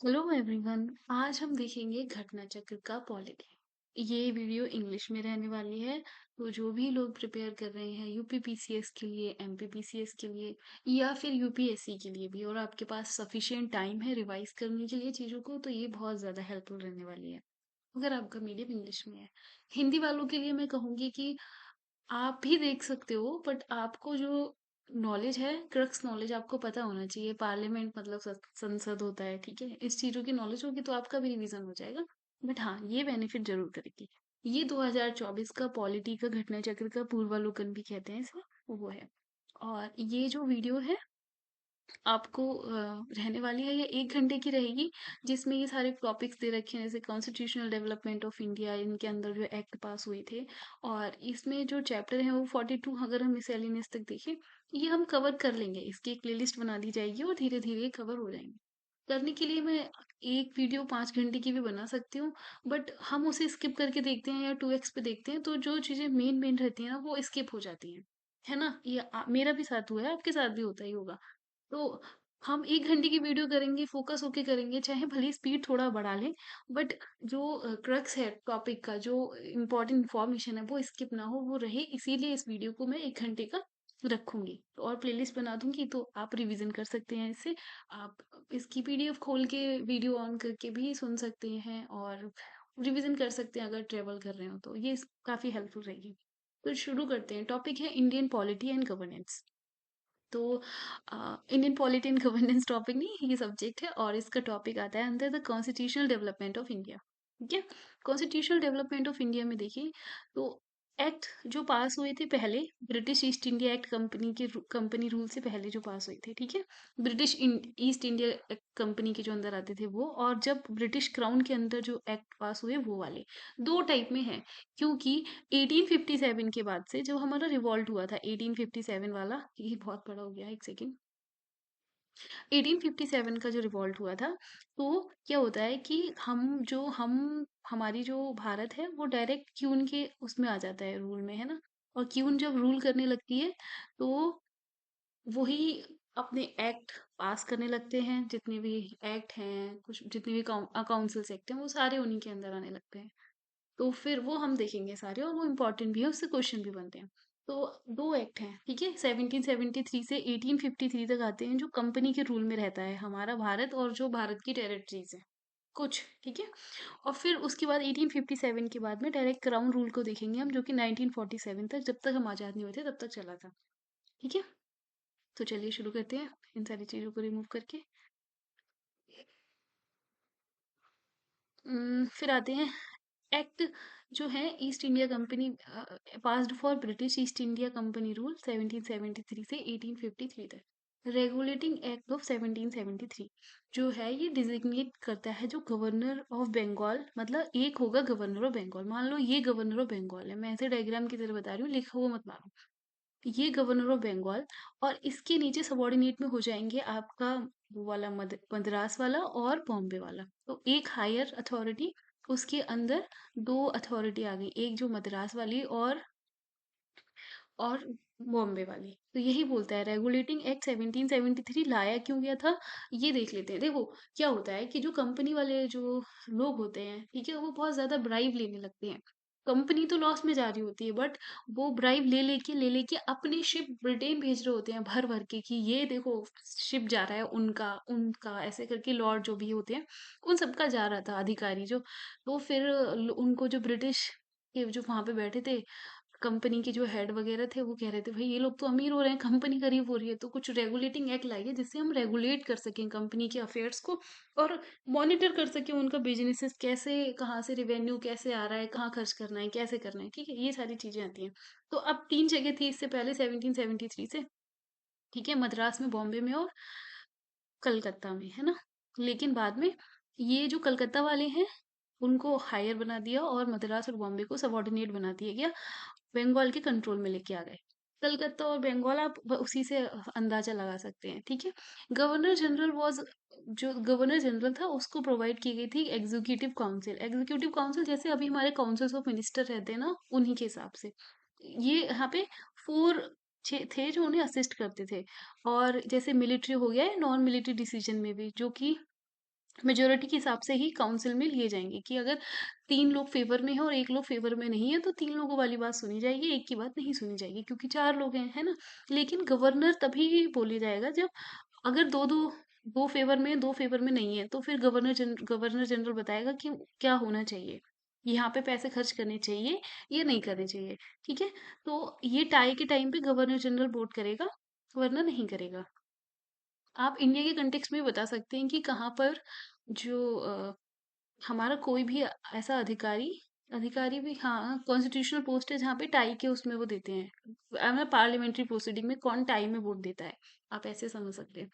Hello everyone. आज हम देखेंगे घटना चक्र का पॉलिटी। ये वीडियो इंग्लिश में रहने वाली है। तो जो भी लोग प्रिपेयर कर रहे हैं यूपी पीसीएस के लिए, एमपी पीसीएस के लिए या फिर यूपीएससी के लिए भी, और आपके पास सफिशिएंट टाइम है रिवाइज करने के लिए चीज़ों को, तो ये बहुत ज़्यादा हेल्पफुल रहने वाली है अगर आपका मीडियम इंग्लिश में है। हिंदी वालों के लिए मैं कहूँगी कि आप भी देख सकते हो, बट आपको जो नॉलेज है, क्रक्स नॉलेज आपको पता होना चाहिए। पार्लियामेंट मतलब संसद होता है, ठीक है। इस चीजों की नॉलेज होगी तो आपका भी रिवीजन हो जाएगा। बट हाँ, ये बेनिफिट जरूर करेगी। ये 2024 का पॉलिटी का घटना चक्र का पूर्वावलोकन भी कहते हैं इसमें, वो है। और ये जो वीडियो है आपको रहने वाली है, ये 1 घंटे की रहेगी, जिसमें ये सारे टॉपिक्स दे रखे हैं, जैसे कॉन्स्टिट्यूशनल डेवलपमेंट ऑफ इंडिया, इनके अंदर जो एक्ट पास हुए थे। और इसमें जो चैप्टर है वो 42, अगर हम मिसलेनियस तक देखें, ये हम कवर कर लेंगे। इसकी एक प्लेलिस्ट बना दी जाएगी और धीरे धीरे कवर हो जाएंगे। करने के लिए मैं एक वीडियो 5 घंटे की भी बना सकती हूँ, बट हम उसे स्किप करके देखते हैं या 2x पे देखते हैं, तो जो चीजें मेन मेन रहती हैं ना वो स्किप हो जाती हैं, है ना। ये मेरा भी साथ हुआ है, आपके साथ भी होता ही होगा। तो हम 1 घंटे की वीडियो करेंगे, फोकस होके करेंगे, चाहे भले स्पीड थोड़ा बढ़ा लें, बट जो क्रक्स है टॉपिक का, जो इम्पोर्टेंट इन्फॉर्मेशन है वो स्किप ना हो, वो रहे। इसीलिए इस वीडियो को मैं 1 घंटे का रखूंगी और प्लेलिस्ट बना दूंगी, तो आप रिवीजन कर सकते हैं इससे। आप इसकी पीडीएफ खोल के वीडियो ऑन करके भी सुन सकते हैं और रिवीजन कर सकते हैं अगर ट्रेवल कर रहे हो तो। ये काफी हेल्पफुल रहेगी। तो शुरू करते हैं। टॉपिक है इंडियन पॉलिटी एंड गवर्नेंस। तो Indian polity and governance topic नहीं, ये सब्जेक्ट है, और इसका टॉपिक आता है अंदर the constitutional development of India. ठीक है। कॉन्स्टिट्यूशनल डेवलपमेंट ऑफ इंडिया में देखिए, तो एक्ट जो पास हुए थे पहले, British east India act company rule से पहले जो पास हुए थे, ठीक है। ईस्ट इंडिया कंपनी के जो अंदर आते थे वो, और जब ब्रिटिश क्राउन के अंदर जो एक्ट पास हुए वो वाले दो टाइप में है। क्योंकि 1857 के बाद से जो हमारा रिवॉल्ट हुआ था, 1857 वाला, ये बहुत बड़ा हो गया, एक सेकेंड। 1857 का जो रिवॉल्ट हुआ था, तो क्या होता है कि हम हमारी जो भारत है वो डायरेक्ट क्यून के उसमें आ जाता है, रूल में, है ना। और क्यून जब रूल करने लगती है, तो वही अपने एक्ट पास करने लगते हैं। जितने भी एक्ट हैं, कुछ जितने भी काउंसिल्स एक्ट हैं, वो सारे उन्हीं के अंदर आने लगते हैं। तो फिर वो हम देखेंगे सारे, और वो इम्पोर्टेंट भी है, उससे क्वेश्चन भी बनते हैं। तो दो एक्ट हैं, ठीक है। 1773 से 1853 तक आते हैं, जो कंपनी के रूल में रहता है हमारा भारत, और जो भारत की टेरिटरीज है कुछ, ठीक है। और फिर उसके बाद 1857 के बाद में डायरेक्ट क्राउन रूल को देखेंगे हम, जो कि 1947 तक, जब तक हम आज़ाद नहीं हुए थे तब तक चला था। ठीक है। तो चलिए शुरू करते हैं इन सारी चीज़ों को रिमूव करके। फिर आते हैं एक्ट जो है east India company, passed for British east India company rule 1773 से 1853 तक। रेगुलेटिंग एक्ट ऑफ 1773 जो है, ये डिजिग्नेट करता है जो गवर्नर ऑफ बंगाल, मतलब एक होगा गवर्नर ऑफ बंगाल। मान लो ये गवर्नर ऑफ बंगाल है, मैं ऐसे डायग्राम की तरह बता रही हूँ, लिखा हुआ मत मानो। ये गवर्नर ऑफ बंगाल, और इसके नीचे सबॉर्डिनेट में हो जाएंगे आपका वो वाला मद्रास वाला और बॉम्बे वाला। तो एक हायर अथॉरिटी, उसके अंदर दो अथॉरिटी आ गई, एक जो मद्रास वाली और बॉम्बे वाली। तो यही बोलता है रेगुलेटिंग एक्ट 1773 लाया क्यों गया था, ये देख लेते हैं। देखो, क्या होता है कि जो कंपनी वाले जो लोग होते हैं, ठीक है, वो बहुत ज्यादा ब्राइब लेने लगते हैं। कंपनी तो लॉस में जा रही होती है, बट वो ब्राइब ले लेके अपनी शिप ब्रिटेन भेज रहे होते हैं, भर भर के, कि ये देखो शिप जा रहा है, उनका उनका ऐसे करके लॉर्ड जो भी होते हैं, उन सबका जा रहा था अधिकारी जो। तो फिर उनको जो ब्रिटिश के जो वहां पे बैठे थे, कंपनी के जो हेड वगैरह थे, वो कह रहे थे भाई ये लोग तो अमीर हो रहे हैं, कंपनी गरीब हो रही है, तो कुछ रेगुलेटिंग एक्ट लाइए जिससे हम रेगुलेट कर सकें कंपनी के अफेयर्स को, और मॉनिटर कर सकें उनका बिजनेसेस कैसे, कहाँ से रेवेन्यू कैसे आ रहा है, कहाँ खर्च करना है, कैसे करना है, ठीक है। ये सारी चीजें आती हैं। तो अब तीन जगह थी इससे पहले 1773 से, ठीक है, मद्रास में, बॉम्बे में और कलकत्ता में, है ना। लेकिन बाद में ये जो कलकत्ता वाले हैं उनको हायर बना दिया, और मद्रास और बॉम्बे को सबॉर्डिनेट बना दिया गया, बंगाल के कंट्रोल में लेके आ गए। कलकत्ता और बंगाल आप उसी से अंदाजा लगा सकते हैं, ठीक है। गवर्नर जनरल वाज, जो गवर्नर जनरल था उसको प्रोवाइड की गई थी एग्जीक्यूटिव काउंसिल। एग्जीक्यूटिव काउंसिल जैसे अभी हमारे काउंसिल्स ऑफ मिनिस्टर रहते हैं ना, उन्हीं के हिसाब से। ये यहाँ पे फोर थे जो उन्हें असिस्ट करते थे। और जैसे मिलिट्री हो गया है, नॉन मिलिट्री डिसीजन में भी, जो कि मेजोरिटी के हिसाब से ही काउंसिल में लिए जाएंगे कि अगर 3 लोग फेवर में है और 1 लोग फेवर में नहीं है तो 3 लोगों वाली बात सुनी जाएगी, एक की बात नहीं सुनी जाएगी, क्योंकि 4 लोग हैं, है ना। लेकिन गवर्नर तभी बोले जाएगा जब अगर दो दो दो फेवर में, 2 फेवर में नहीं है, तो फिर गवर्नर जनरल बताएगा कि क्या होना चाहिए, यहाँ पे पैसे खर्च करने चाहिए या नहीं करने चाहिए। ठीक है। तो ये टाई के टाइम पे गवर्नर जनरल वोट करेगा, वरना नहीं करेगा। आप इंडिया के कंटेक्स्ट में बता सकते हैं कि कहाँ पर जो हमारा कोई भी ऐसा अधिकारी अधिकारी भी, हाँ, कॉन्स्टिट्यूशनल पोस्ट है जहाँ पे टाई के उसमें वो देते हैं, पार्लियामेंट्री प्रोसीडिंग में कौन टाई में वोट देता है, आप ऐसे समझ सकते हैं।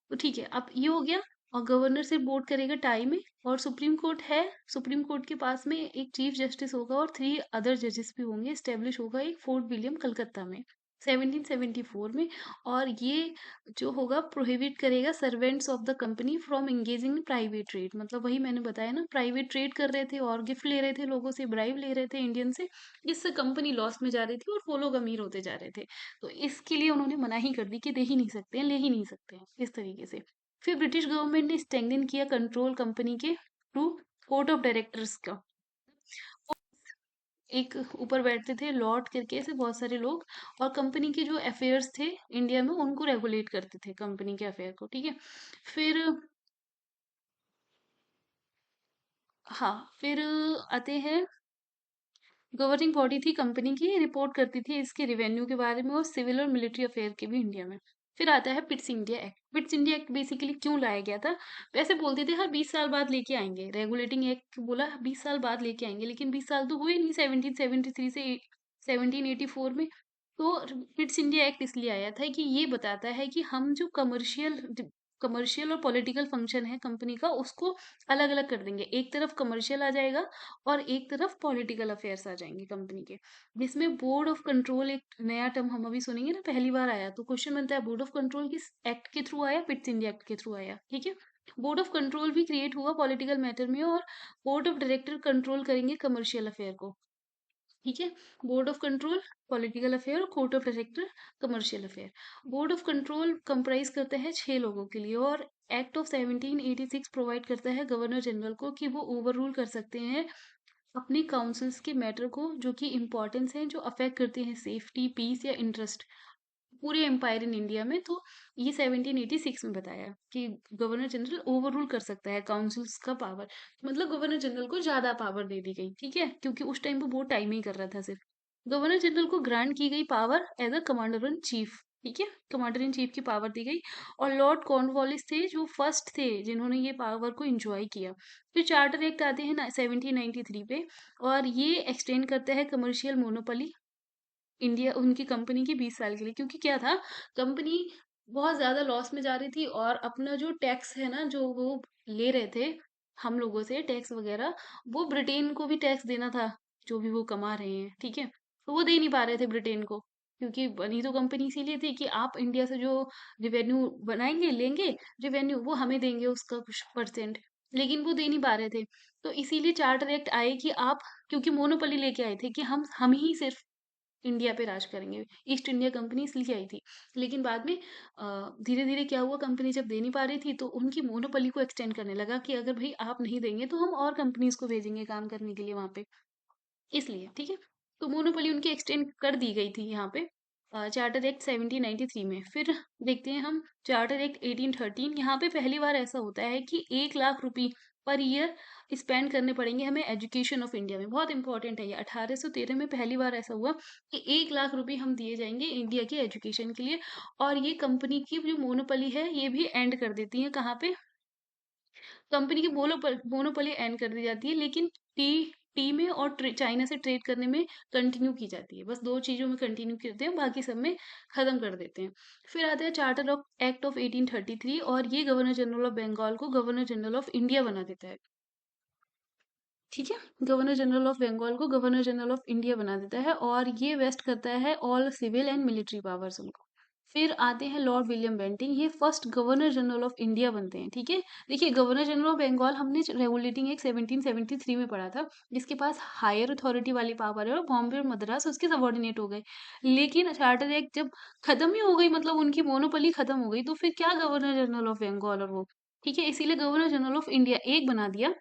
तो ठीक है, अब ये हो गया। और गवर्नर सिर्फ वोट करेगा टाई में। और सुप्रीम कोर्ट है, सुप्रीम कोर्ट के पास में एक चीफ जस्टिस होगा और 3 अदर जजेस भी होंगे। स्टेब्लिश होगा एक फोर्ट विलियम कलकत्ता में 1774 में। और ये जो होगा प्रोहिबिट करेगा servants of the company from engaging in private trade. मतलब वही मैंने बताया ना, प्राइवेट ट्रेड कर रहे थे और गिफ्ट ले रहे थे, लोगों से ब्राइब ले रहे थे इंडियन से, इससे कंपनी लॉस में जा रही थी और वो लोग अमीर होते जा रहे थे। तो इसके लिए उन्होंने मना ही कर दी कि दे ही नहीं सकते हैं, ले ही नहीं सकते हैं, इस तरीके से। फिर ब्रिटिश गवर्नमेंट ने स्ट्रेंथन किया कंट्रोल कंपनी के थ्रू कोर्ट ऑफ डायरेक्टर्स का। एक ऊपर बैठते थे लॉर्ड करके, ऐसे बहुत सारे लोग, और कंपनी के जो अफेयर्स थे इंडिया में उनको रेगुलेट करते थे, कंपनी के अफेयर को। ठीक है। फिर हाँ, फिर आते हैं, गवर्निंग बॉडी थी कंपनी की, रिपोर्ट करती थी इसके रिवेन्यू के बारे में और सिविल और मिलिट्री अफेयर के भी इंडिया में। फिर आता है पिट्स India act. पिट्स India act basically क्यों लाया गया था? वैसे बोलते थे हर 20 साल बाद लेके आएंगे, रेगुलेटिंग एक्ट बोला 20 साल बाद लेके आएंगे, लेकिन 20 साल तो हुए नहीं 1773 से 1784 में। तो पिट्स इंडिया एक्ट इसलिए आया था कि ये बताता है कि हम जो कमर्शियल और पॉलिटिकल फंक्शन है कंपनी का, उसको अलग अलग कर देंगे। एक तरफ कमर्शियल आ जाएगा और एक तरफ पॉलिटिकल अफेयर्स आ जाएंगे कंपनी के, जिसमें बोर्ड ऑफ कंट्रोल एक नया टर्म हम अभी सुनेंगे ना, पहली बार आया। तो क्वेश्चन बनता है बोर्ड ऑफ कंट्रोल किस एक्ट के थ्रू आया? पिट्स इंडिया एक्ट के थ्रू आया। ठीक है। बोर्ड ऑफ कंट्रोल भी क्रिएट हुआ पॉलिटिकल मैटर में, और बोर्ड ऑफ डायरेक्टर कंट्रोल करेंगे कमर्शियल अफेयर को। ठीक है। Board of control political affair, और court of director commercial affair. Board of control comprise करता है 6 लोगों के लिए, और एक्ट ऑफ 1786 प्रोवाइड करता है गवर्नर जनरल को कि वो ओवर रूल कर सकते हैं अपनी काउंसिल्स के मैटर को, जो कि इम्पोर्टेंस है, जो अफेक्ट करते हैं सेफ्टी, पीस या इंटरेस्ट पूरे एम्पायर इन इंडिया में। तो ये 1786 में बताया कि गवर्नर जनरल ओवर रूल कर सकता है काउंसिल्स का पावर। मतलब गवर्नर जनरल को ज्यादा पावर दे दी गई। ठीक है, क्योंकि उस टाइम पे बहुत टाइम ही कर रहा था सिर्फ। गवर्नर जनरल को ग्रांट की गई power as a commander in chief. ठीक है, कमांडर इन चीफ की पावर दी गई। और लॉर्ड कॉर्नवालिस थे जो फर्स्ट थे जिन्होंने ये पावर को एंजॉय किया। फिर चार्टर एक्ट आते हैं ना 1793 पे, और ये एक्सटेंड करता है कमर्शियल मोनोपोली इंडिया उनकी कंपनी की 20 साल के लिए। क्योंकि क्या था, कंपनी बहुत ज्यादा लॉस में जा रही थी, और अपना जो टैक्स है ना, जो वो ले रहे थे हम लोगों से टैक्स वगैरह, वो ब्रिटेन को भी टैक्स देना था, जो भी वो कमा रहे हैं। ठीक है। तो वो दे नहीं पा रहे थे ब्रिटेन को, क्योंकि बनी तो कंपनी इसीलिए थी कि आप इंडिया से जो रिवेन्यू बनाएंगे, लेंगे रिवेन्यू, वो हमें देंगे उसका कुछ परसेंट, लेकिन वो दे नहीं पा रहे थे। तो इसीलिए चार्टर एक्ट आए कि आप, क्योंकि मोनोपोली लेके आए थे कि हम ही सिर्फ इंडिया पे राज करेंगे। ईस्ट इंडिया कंपनी इसलिए आई थी। लेकिन बाद में धीरे धीरे क्या हुआ, कंपनी जब दे नहीं पा रही थी तो उनकी मोनोपोली को एक्सटेंड करने लगा कि अगर भाई आप नहीं देंगे तो हम और कंपनीज को भेजेंगे काम करने के लिए वहां पे, इसलिए। ठीक है। तो मोनोपोली उनकी एक्सटेंड कर दी गई थी यहाँ पे चार्टर एक्ट 1793 में। फिर देखते हैं हम चार्टर एक्ट 1813। यहाँ पे पहली बार ऐसा होता है कि 1 लाख रुपए पर ईयर स्पेंड करने पड़ेंगे हमें एजुकेशन ऑफ इंडिया में। बहुत इंपॉर्टेंट है ये। 1813 में पहली बार ऐसा हुआ कि 1 लाख रुपए हम दिए जाएंगे इंडिया की एजुकेशन के लिए। और ये कंपनी की जो मोनोपोली है ये भी एंड कर देती है, कहाँ पे? कंपनी की मोनोपोली एंड कर दी जाती है, लेकिन टी टी में और चाइना से ट्रेड करने में कंटिन्यू की जाती है। बस 2 चीजों में कंटिन्यू करते हैं, बाकी सब में खत्म कर देते हैं। फिर आता है चार्टर ऑफ एक्ट ऑफ 1833, और ये गवर्नर जनरल ऑफ बंगाल को गवर्नर जनरल ऑफ इंडिया बना देता है। ठीक है। गवर्नर जनरल ऑफ बंगाल को गवर्नर जनरल ऑफ इंडिया बना देता है, और ये वेस्ट करता है all civil and military powers उनको। फिर आते हैं लॉर्ड विलियम बेंटिंग, ये first governor general of India बनते हैं। ठीक है। देखिए, गवर्नर जनरल ऑफ बंगाल हमने रेगुलेटिंग एक्ट 1773 में पढ़ा था, जिसके पास हायर अथॉरिटी वाली पावर है, और बॉम्बे और मद्रास उसके सबॉर्डिनेट हो गए। लेकिन चार्टर एक्ट जब खत्म ही हो गई, मतलब उनकी मोनोपोली खत्म हो गई, तो फिर क्या गवर्नर जनरल ऑफ बंगाल और वो ठीक है, इसीलिए गवर्नर जनरल ऑफ इंडिया एक बना दिया।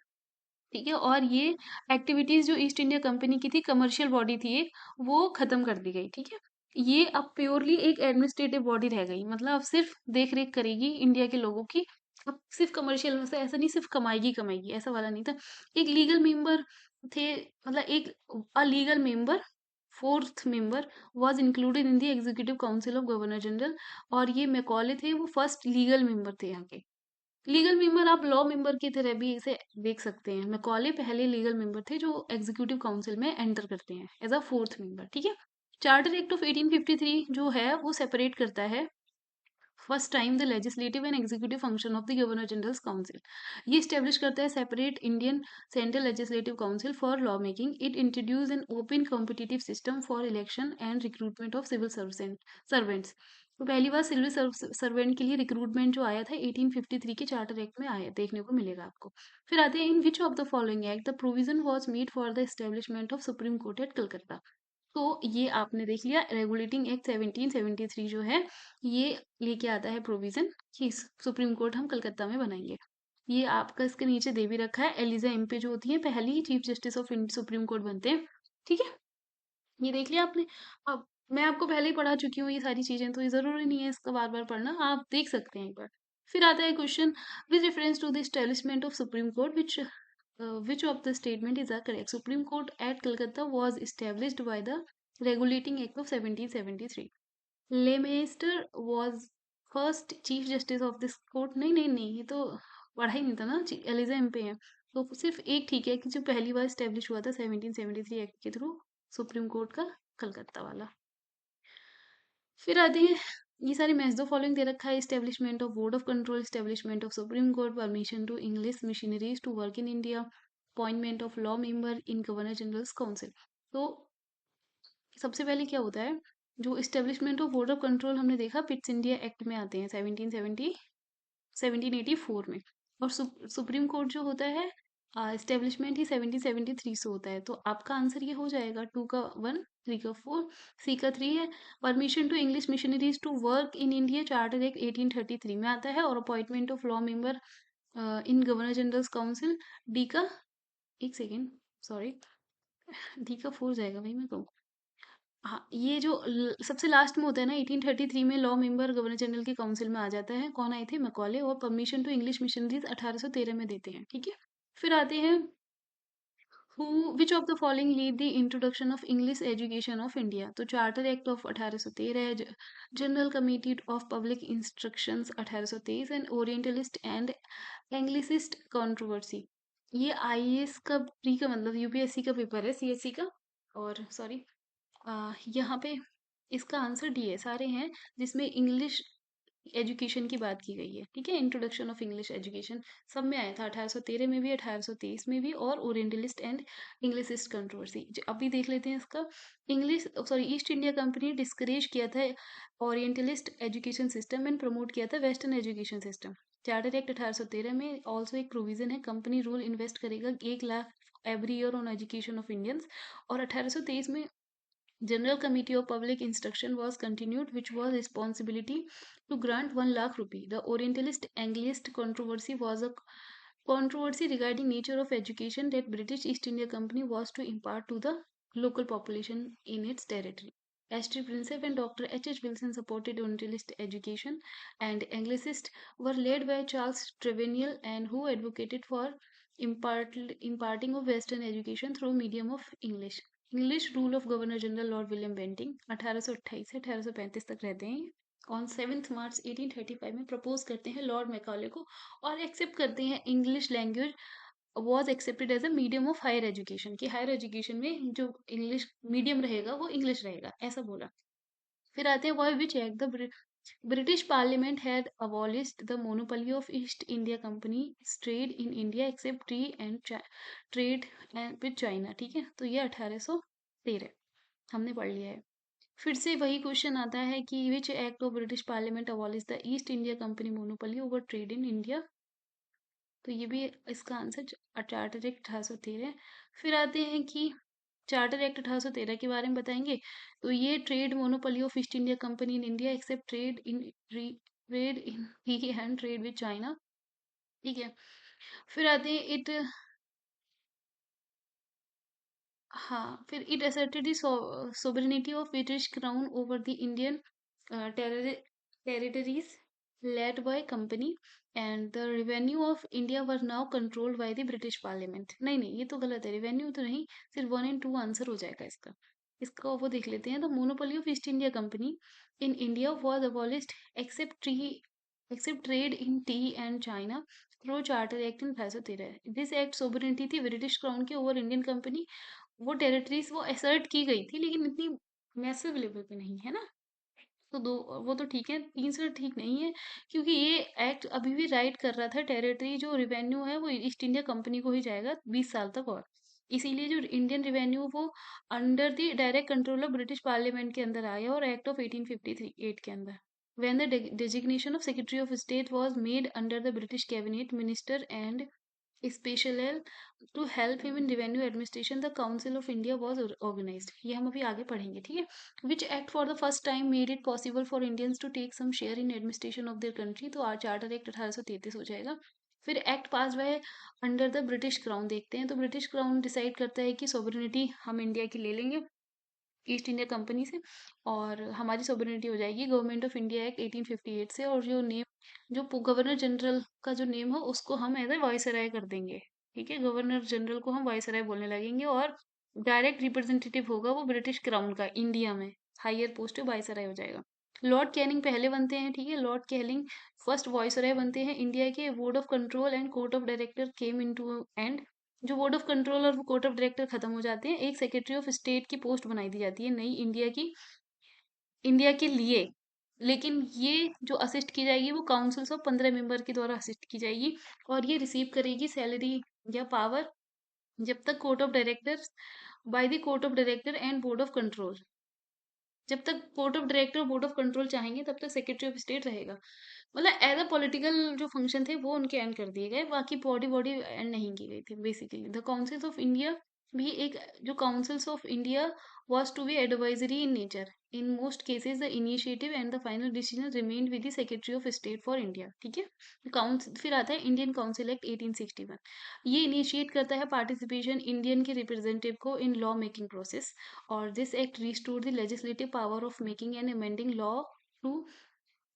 ठीक है, और ये एक्टिविटीज जो ईस्ट इंडिया कंपनी की थी, कमर्शियल बॉडी थी एक, वो खत्म कर दी गई। ठीक है, ये अब प्योरली एक एडमिनिस्ट्रेटिव बॉडी रह गई, मतलब अब सिर्फ देख रेख करेगी इंडिया के लोगों की। अब सिर्फ कमर्शियल में से, ऐसा नहीं सिर्फ कमाएगी कमाएगी, ऐसा वाला नहीं था। एक लीगल मेंबर थे, मतलब एक legal member, fourth member was included in the executive council of governor general, और ये मैकॉले थे, वो फर्स्ट लीगल मेंबर थे यहाँ के। लीगल मेंबर आप लॉ मेंबर की तरह भी इसे देख सकते हैं। मैकॉले पहले लीगल मेंबर थे जो एग्जीक्यूटिव काउंसिल में एंटर करते हैं एज अ फोर्थ मेंबर। ठीक है, चार्टर एक्ट ऑफ 1853 जो है वो सेपरेट करता है first time the legislative and executive function of the governor general's council. ये स्टेब्लिश करता है separate Indian central legislative council for law making. It introduce an open competitive system for election and recruitment of civil servants. तो पहली बार civil servant के लिए recruitment जो आया था 1853 के चार्टर एक्ट में आया, देखने को मिलेगा आपको। फिर आते हैं in which of the following act the provision was made for the establishment of supreme court at Calcutta. तो ये आपने देख लिया, रेगुलेटिंग एक्ट 1773 जो है ये लेके आता है प्रोविजन कि सुप्रीम कोर्ट हम कलकत्ता में बनाएंगे। ये आपका इसके नीचे दे भी रखा है, एलिजा एम्पे जो होती है पहली chief justice of supreme court बनते हैं। ठीक है, ये देख लिया आपने। अब मैं आपको पहले ही पढ़ा चुकी हूँ ये सारी चीजें, तो ये जरूरी नहीं है इसका बार बार पढ़ना, आप देख सकते हैं एक बार। फिर आता है question with reference to the establishment of supreme Court which of the statement is correct? Supreme Court at Calcutta was established by the Regulating Act of 1773. Leicester was first Chief Justice of this court. नहीं नहीं नहीं, ये तो पढ़ा ही नहीं था ना, Elijah Aamby है। तो सिर्फ एक ठीक है कि जो पहली बार स्टेब्लिश हुआ था 1773 एक्ट के थ्रू, सुप्रीम कोर्ट का कलकत्ता वाला। फिर आते हैं, ये सारी मैच दो फॉलोइंग दे रखा है, establishment of Board of Control, establishment of supreme Court, permission to English missionaries to work in India, appointment of law member in governor general's council. तो सबसे पहले क्या होता है, जो establishment of Board of Control हमने देखा पिट्स इंडिया एक्ट में आते हैं 1784 में, और सुप्रीम कोर्ट जो होता है इस्टेब्लिशमेंट ही 1773 से होता है। तो आपका आंसर ये हो जाएगा 2 का 1, 3 का 4, सी का 3 है। Permission to English missionaries to work in India charter act 1833 में आता है, और appointment of law member in governor general's council D का, एक सेकेंड सॉरी, डी का 4 जाएगा भाई, मैं कहूँ। हाँ, ये जो सबसे लास्ट में होता है ना 1833 में लॉ मेंबर गवर्नर जनरल के काउंसिल में आ जाता है, कौन आए थे, मैकॉले, और परमिशन टू इंग्लिश मिशनरीज 1813 में देते हैं। ठीक है, फिर आते हैं who which of the following lead the introduction of English education of India. तो चार्टर एक्ट ऑफ 1813 है, general committee of public instructions 1823 and orientalist and Anglicist controversy. ये आईएएस का प्री का मतलब यूपीएससी का पेपर है, सीएससी का। और सॉरी, यहाँ पे इसका आंसर डी है, सारे हैं जिसमें इंग्लिश एजुकेशन की बात की गई है। ठीक है, इंट्रोडक्शन ऑफ इंग्लिश एजुकेशन सब में आया था, 1813 में भी, 1823 में भी, और ओरिएंटलिस्ट एंड इंग्लिसिस्ट कंट्रोवर्सी। अभी देख लेते हैं इसका। English sorry east India company discourage किया था orientalist education system and promote किया था western education system. Charter act 1813 में ऑल्सो एक प्रोविजन है, कंपनी रूल इन्वेस्ट करेगा 1 lakh every year on education of Indians. और 1823 में General Committee of Public Instruction was continued, which was responsibility to grant 1 lakh rupee. The Orientalist Anglist controversy was a controversy regarding nature of education that British East India Company was to impart to the local population in its territory. S.T. Prinsep and Dr. H.H. Wilson supported Orientalist education, and Anglicists were led by Charles Trevaniel, and who advocated for imparting of Western education through medium of English. English rule of governor general Lord William Bentinck 1828 से 1835 तक रहते हैं, on 7 मार्च 1835 में propose करते हैं Lord Macaulay को, और accept करते हैं English language was accepted as a medium of higher education, कि हायर एजुकेशन में जो इंग्लिश मीडियम रहेगा वो इंग्लिश रहेगा, ऐसा बोला। फिर आते हैं why which act the British Parliament had abolished the monopoly of East India Company's trade in India except tea and trade and with China। ठीक है, तो ये 1813 हमने पढ़ लिया है। फिर से वही क्वेश्चन आता है कि which act of British parliament abolish the east India company monopoly over trade in India. तो ये भी इसका आंसर चार्टर एक्ट 1813। फिर आते हैं कि चार्टर एक्ट 1813 के बारे में बताएंगे। तो ये trade monopoly of east India company in India accept trade in T and trade with China. ठीक है। फिर आते हैं इट, हाँ, फिर it asserted the sovereignty of British Crown over the Indian territories led by company, and the revenue of India were now controlled by the British Parliament. नहीं नहीं, ये तो गलत है, revenue तो नहीं, सिर्फ 1 and 2 आंसर हो जाएगा इसका। इसका वो देख लेते हैं। The monopoly of East India Company in India was abolished except trade in tea and China through Charter Act in 1813। This act sovereignty थी ब्रिटिश क्राउन के ओवर इंडियन कंपनी। वो टेरिटरीज वो असर्ट की गई थी, लेकिन इतनी मैसिव लेवल पे नहीं है ना। तो दो, वो तो ठीक है, तीन से ठीक नहीं है, क्योंकि ये एक्ट अभी भी राइट कर रहा था टेरिटरी जो रिवेन्यू है वो ईस्ट इंडिया कंपनी को ही जाएगा 20 साल तक। और इसीलिए जो इंडियन रिवेन्यू वो under the direct control of British parliament के अंदर आया, और एक्ट ऑफ 1853 8 के अंदर। When the designation of Secretary of State was made under the British Cabinet Minister and special to help him in revenue administration, the Council of India was organized। ये हम अभी आगे पढ़ेंगे, ठीक है। Which act for the first time made it possible for Indians to take some share in administration of their country। तो charter act 1833 हो जाएगा। फिर act pass by under the British crown देखते हैं। तो ब्रिटिश क्राउन डिसाइड करता है कि सोवरेनिटी हम इंडिया की ले लेंगे ईस्ट इंडिया कंपनी से, और हमारी सोवरेनिटी हो जाएगी गवर्नमेंट ऑफ इंडिया एक्ट 1858 से। और जो नेम, जो गवर्नर जनरल का जो नेम हो उसको हम एज ए वाइसराय कर देंगे। ठीक है, गवर्नर जनरल को हम वाइसराय बोलने लगेंगे, और डायरेक्ट रिप्रेजेंटेटिव होगा वो ब्रिटिश क्राउन का इंडिया में, हायर पोस्ट वाइसराय हो जाएगा। लॉर्ड कैनिंग पहले बनते हैं, ठीक है, लॉर्ड कैनिंग फर्स्ट वाइसराय बनते हैं इंडिया के। Board of control and court of director came into and. जो बोर्ड ऑफ कंट्रोल और कोर्ट ऑफ डायरेक्टर खत्म हो जाते हैं, एक सेक्रेटरी ऑफ स्टेट की पोस्ट बनाई दी जाती है नई इंडिया की, इंडिया के लिए। लेकिन ये जो असिस्ट की जाएगी वो काउंसिल्स ऑफ 15 मेंबर के द्वारा असिस्ट की जाएगी, और ये रिसीव करेगी सैलरी या पावर जब तक court of directors, by the court of director and board of control. जब तक कोर्ट ऑफ डायरेक्टर और बोर्ड ऑफ कंट्रोल चाहेंगे तब तक सेक्रेटरी ऑफ स्टेट रहेगा। मतलब एज अ पॉलिटिकल जो फंक्शन थे वो उनके एंड कर दिए गए, बाकी बॉडी बॉडी एंड नहीं की गई थी। Basically the councils of India भी एक, जो councils of India was to be advisory in nature। In most cases, the initiative and the final decision remained with the Secretary of State for India। ठीक है, council फिर आता है Indian council act 1861। ये initiate करता है participation Indian के representative को इन लॉ मेकिंग प्रोसेस, और this act restore the legislative power of making and amending law to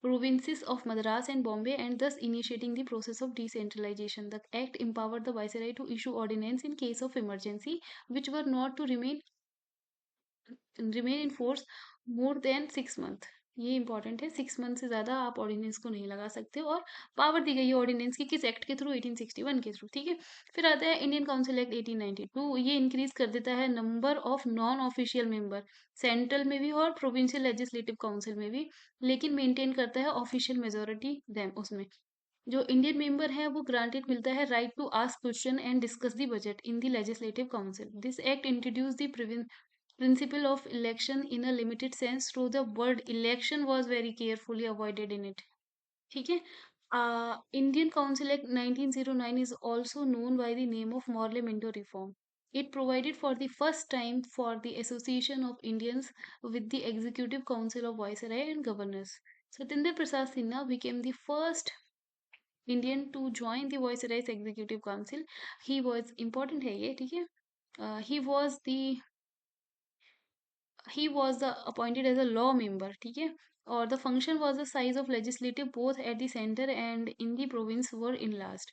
provinces of Madras and Bombay, and thus initiating the process of decentralization। The act empowered the viceroy to issue ordinance in case of emergency, which were not to remain in force more than 6 month। ये important है, 6 month से ज्यादा आप ordinance को नहीं लगा सकते। और पावर दी गई है ऑर्डिनेंस की किस एक्ट के थ्रू, 1861 के थ्रू। ठीक है, फिर आता है इंडियन काउंसिल एक्ट 1892। ये इंक्रीज कर देता है number of non official member, central में भी और प्रोविंशियल लेजिस्लेटिव काउंसिल में भी, लेकिन मेंटेन करता है ऑफिशियल मेजोरिटी देम उसमें। जो इंडियन मेंबर है वो ग्रांटेड मिलता है right to ask question and discuss the budget in the legislative council. This act introduce the principle of election in a limited sense, through the word election was very carefully avoided in it। ठीक है, Indian council act 1909 is also known by the name of Morley Minto Reform। It provided for the first time for the association of Indians with the executive council of viceroy and governors। Satyendra Prasad Sinha became the first Indian to join the viceroy's executive council। He was important है ये, ठीक है। He was the appointed as a law member। ठीक है, और the function was the size of legislative both at the center and in the province were enlarged।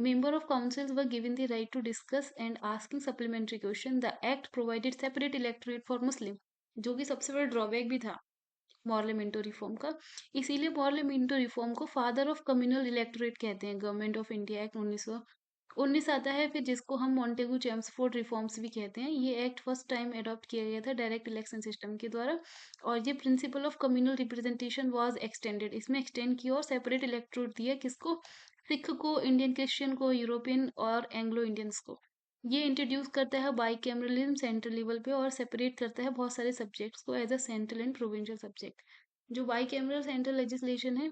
Member of councils were given the right to discuss and asking supplementary question। The act provided separate electorate for Muslim, जो कि सबसे बड़ा drawback भी था Morley Minto reform का। इसीलिए Morley Minto reform को father of communal electorate कहते हैं। गवर्नमेंट ऑफ इंडिया एक्ट 1919 आता है, फिर जिसको हम मॉन्टेगू चेम्सफोर्ड रिफॉर्म्स भी कहते हैं। ये एक्ट फर्स्ट टाइम अडॉप्ट किया गया था डायरेक्ट इलेक्शन सिस्टम के द्वारा, और ये principle of communal representation was extended, इसमें एक्सटेंड किया और सेपरेट इलेक्टोरेट दिया। किसको? सिख को, इंडियन क्रिश्चियन को, यूरोपियन और एंग्लो इंडियंस को। ये इंट्रोड्यूस करता है बाई कैमरलिज्म सेंट्रल लेवल पे, और सेपरेट करता है बहुत सारे सब्जेक्ट्स को as a central and provincial subject. जो बाई कैमरल सेंट्रल लेजिस्लेशन है,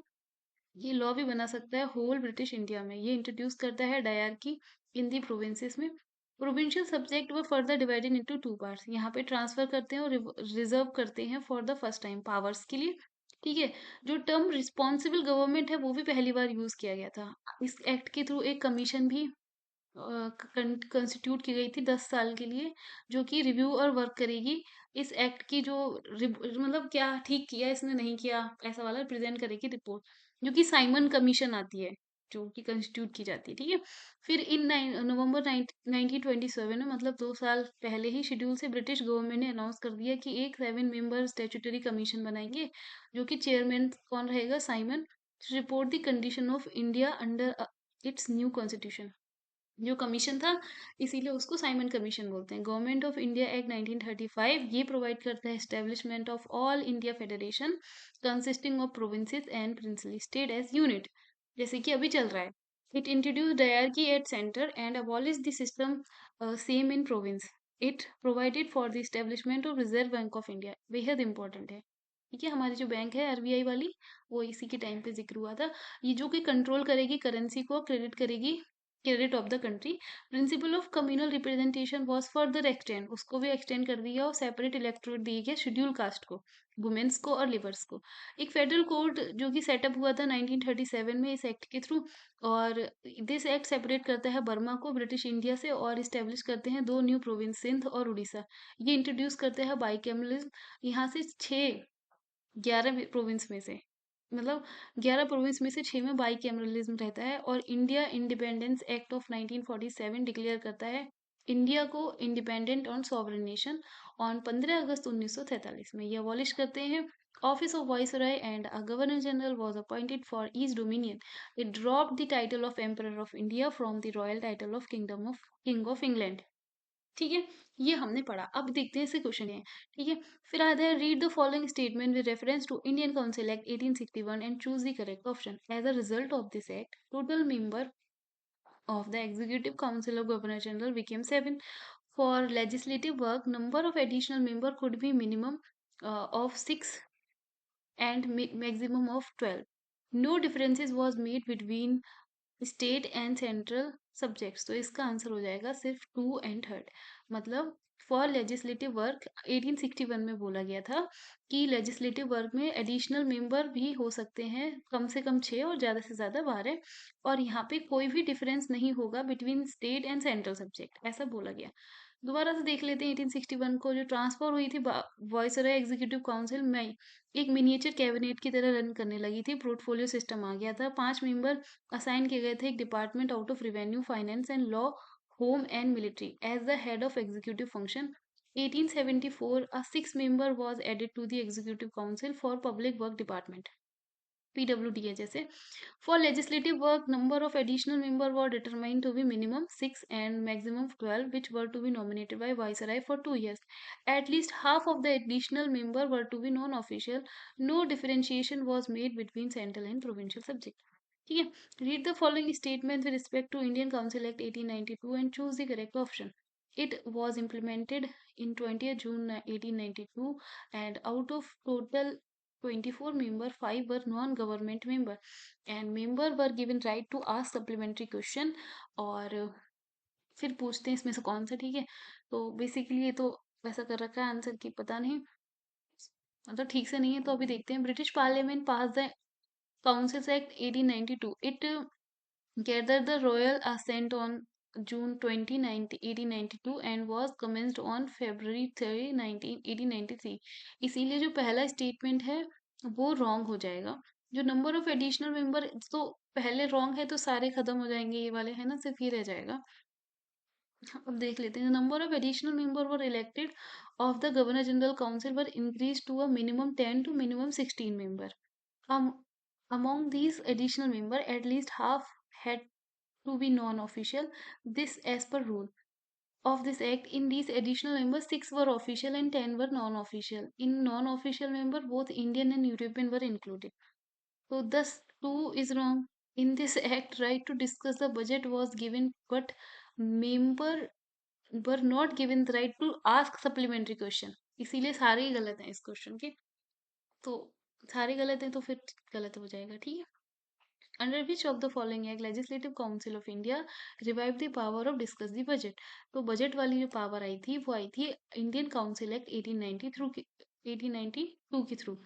ये लॉ भी बना सकता है होल ब्रिटिश इंडिया में। ये इंट्रोड्यूस करता है डायरकी इन दी प्रोविंसेस में। प्रोविंशियल सब्जेक्ट व फर्दर डिवाइडेड इनटू 2 पार्ट्स। यहाँ पे ट्रांसफर करते हैं और रिजर्व करते हैं for the first time powers के लिए। ठीक है? जो टर्म रिस्पॉन्सिबल गवर्नमेंट है वो भी पहली बार यूज़ किया गया था। इस एक्ट के थ्रू एक कमीशन भी कंस्टिट्यूट की गई थी 10 साल के लिए, जो कि रिव्यू और वर्क करेगी इस एक्ट की जो मतलब क्या ठीक किया इसने नहीं किया ऐसा वाला प्रेजेंट करेगी रिपोर्ट, जो कि साइमन कमीशन आती है, जो कि कंस्टिट्यूट की जाती है। ठीक है, फिर इन नवंबर 1927 में, मतलब 2 साल पहले ही शेड्यूल से ब्रिटिश गवर्नमेंट ने अनाउंस कर दिया कि एक 7 मेंबर स्टेचुटरी कमीशन बनाएंगे, जो कि चेयरमैन कौन रहेगा, Simon, report the condition of India under its new constitution. जो कमीशन था, इसीलिए उसको साइमन कमीशन बोलते हैं। गवर्नमेंट ऑफ इंडिया एक्ट 1935 ये प्रोवाइड करता है establishment of all India federation consisting of provinces and princely state as unit, जैसे कि अभी चल रहा है। It introduce dyarchy at center and abolish the system same in province. It provided for the establishment of Reserve Bank of India, बेहद important है। ठीक है, हमारी जो बैंक है आरबीआई वाली, वो इसी के टाइम पे जिक्र हुआ था। ये जो कि कंट्रोल करेगी करेंसी को, क्रेडिट करेगी credit of the country. Principle of communal representation was further extend, उसको भी एक्सटेंड कर दिया और सेपरेट इलेक्टोरेट दिए गए शेड्यूल कास्ट को, वुमेन्स को और लिबर्स को। एक फेडरल कोर्ट जो कि सेटअप हुआ था 1937 में इस एक्ट के थ्रू, और दिस एक्ट सेपरेट करता है बर्मा को ब्रिटिश इंडिया से और इस्टेब्लिश करते हैं दो न्यू प्रोविंस, सिंध और उड़ीसा। ये इंट्रोड्यूस करते हैं बाइकैमरलिज्म, यहाँ से 11 प्रोविंस में से, मतलब 11 प्रोविंस में से 6 में बाई कैमरलिज्म रहता है। और India independence act of 1947 declare करता है इंडिया को independent on sovereign nation on 15 अगस्त 1943 में। ये अबॉलिश करते हैं office of viceroy and a governor general was appointed for east dominion. It dropped the title of emperor of India from the royal title of king of England. ठीक है, ये हमने पढ़ा। अब देखते हैं इससे क्वेश्चन है। ठीक है, फिर आता है read the following statement with reference to Indian council act 1861 and choose the correct option. As a result of this act, total member of the Executive Council of Governor General became 7. For legislative work, number of additional member could be minimum of 6 and maximum of 12. No differences was made between state and central subjects, तो इसका answer हो जाएगा सिर्फ 2 और 3। मतलब for legislative work 1861 में बोला गया था कि लेजिस्लेटिव वर्क में एडिशनल मेंबर भी हो सकते हैं, कम से कम 6 और ज़्यादा से ज़्यादा 12, और यहाँ पे कोई भी डिफरेंस नहीं होगा between state and central subject, ऐसा बोला गया। दोबारा से देख लेते हैं 1861 को, जो ट्रांसफर हुई थी वॉइसरॉय एग्जीक्यूटिव काउंसिल में, एक मिनिएचर कैबिनेट की तरह रन करने लगी थी, पोर्टफोलियो सिस्टम आ गया था, 5 मेंबर असाइन किए गए थे एक department out of revenue, finance and law, home and military as the head of executive function. 1874 a 6 member was added to the executive council for public work department, PWD है जैसे। For legislative work, number of additional member were determined to be minimum 6 and maximum 12, which were to be nominated by Viceroy for 2 years. At least half of the additional member were to be non-official. No differentiation was made between central and provincial subject. ठीक है, read the following statement with respect to Indian Council Act 1892 and choose the correct option. It was implemented in 20th June 1892, and out of total 24 member, 5 were non-government member, and member were given right to ask supplementary question। और फिर पूछते हैं इसमें से कौन सा ठीक है। तो बेसिकली ये तो वैसा कर रखा है आंसर की, पता नहीं, मतलब ठीक से नहीं है। तो अभी देखते हैं। British parliament pass the councils act 1892। It gathered the royal assent on June 20, 1892 and was commenced on February 3, 1893। इसीलिए जो पहला स्टेटमेंट है वो रॉन्ग हो जाएगा। जो नंबर ऑफ एडिशनल मेंबर तो पहले रॉन्ग है, तो सारे खत्म हो जाएंगे ये वाले, है ना, सिर्फ ये रह जाएगा। अब देख लेते हैं। Number of additional member were elected of the governor general council were increase to a minimum 10 to minimum 16 member। Among these additional member, at least half had to be non-official. This as per rule of this act. In these additional members, 6 were official and 10 were non-official. In non-official member, both Indian and European were included. So thus 2 is wrong. In this act, right to discuss the budget was given, but member were not given the right to ask supplementary question। इसीलिए सारे ही गलत हैं इस question के। तो सारे गलत हैं तो फिर गलत हो जाएगा। ठीक है, under which of the following act legislative council of India revive the power of discuss the budget. तो बजट वाली जो पावर आई थी वो आई थी इंडियन काउंसिल एक्ट 1892 के थ्रू।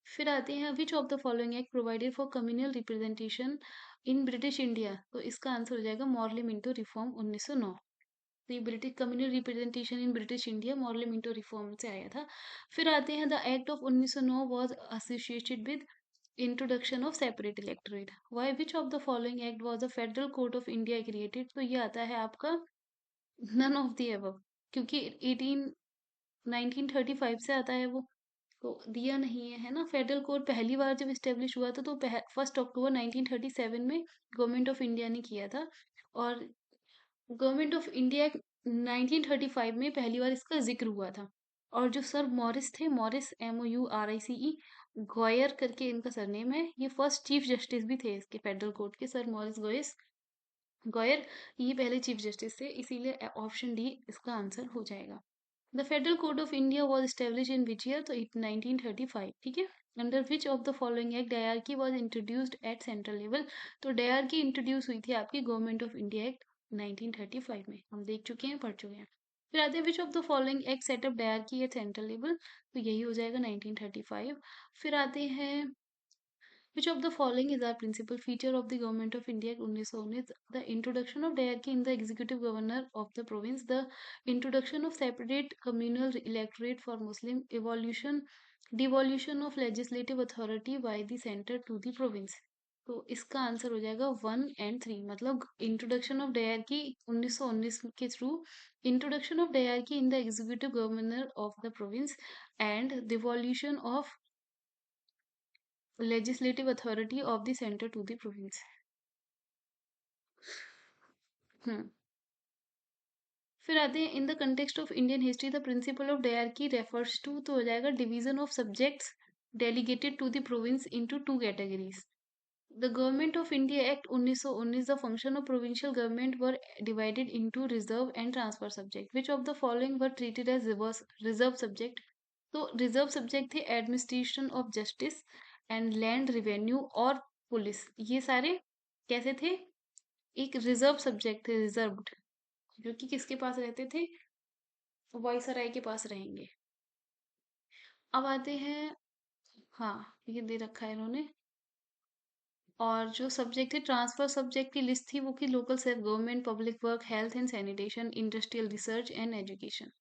फिर आते हैं which of the following act provided for communal representation in British India, तो इसका आंसर हो जाएगा मॉर्ले मिंटो रिफॉर्म 1909। तो ये British communal representation in British India Morley Minto reform से आया था। फिर आते हैं the act of 1909 was associated with introduction of separate electorate, why which of the following act was the federal court of India created, तो ये आता है आपका नन ऑफ द अबव, क्योंकि 1935 से आता है वो, तो दिया नहीं है, है ना। फेडरल कोर्ट पहली बार जब स्टेब्लिश हुआ था तो 1 अक्टूबर 1937 में गवर्नमेंट ऑफ इंडिया ने किया था, और गवर्नमेंट ऑफ इंडिया 1935 में पहली बार इसका जिक्र हुआ था। और जो सर मॉरिस थे, मॉरिस MOURICE गॉयर करके इनका सरनेम है, ये फर्स्ट चीफ जस्टिस भी थे इसके फेडरल कोर्ट के, सर मॉरिस गोयस गॉयर, ये पहले चीफ जस्टिस थे, इसीलिए ऑप्शन डी इसका आंसर हो जाएगा। The federal court of India was established in which year, तो 1935, ठीक है। Under which of the following act dyarchy was introduced at central level, तो डायरकी इंट्रोड्यूस हुई थी आपकी गवर्नमेंट ऑफ इंडिया एक्ट 1935 में, हम देख चुके हैं, पढ़ चुके हैं। फिर आते हैं which of the following act set up dyarchy at central level, तो यही हो जाएगा 1935। फिर आते हैं which of the following is our principal feature of the Government of India Act 1919? The introduction of diarchy in the executive governor of the province, the introduction of separate communal electorate for Muslim, devolution of legislative authority by the center to the province. तो इसका answer हो जाएगा 1 and 3, मतलब introduction of dyarchy 1919 के through, introduction of dyarchy in the executive governor of the province, and devolution of legislative authority of the center to the province. Hmm फिर आते हैं in the context of Indian history the principle of dyarchy refers to, तो हो जाएगा division of subjects delegated to the province into two categories. The government of India act 1919 the function of provincial government were divided into reserve and transfer subject, which of the following were treated as reserve subject, तो reserve subject थे administration of justice and land revenue और police, ये सारे कैसे थे, एक reserve subject थे, reserved, जो कि किसके पास रहते थे, वायसराय के पास रहेंगे। अब आते हैं, हाँ ये दे रखा है इन्होंने, और जो सब्जेक्ट थे ट्रांसफर सब्जेक्ट की लिस्ट थी वो की local self government, public work, health and sanitation, industrial research and education.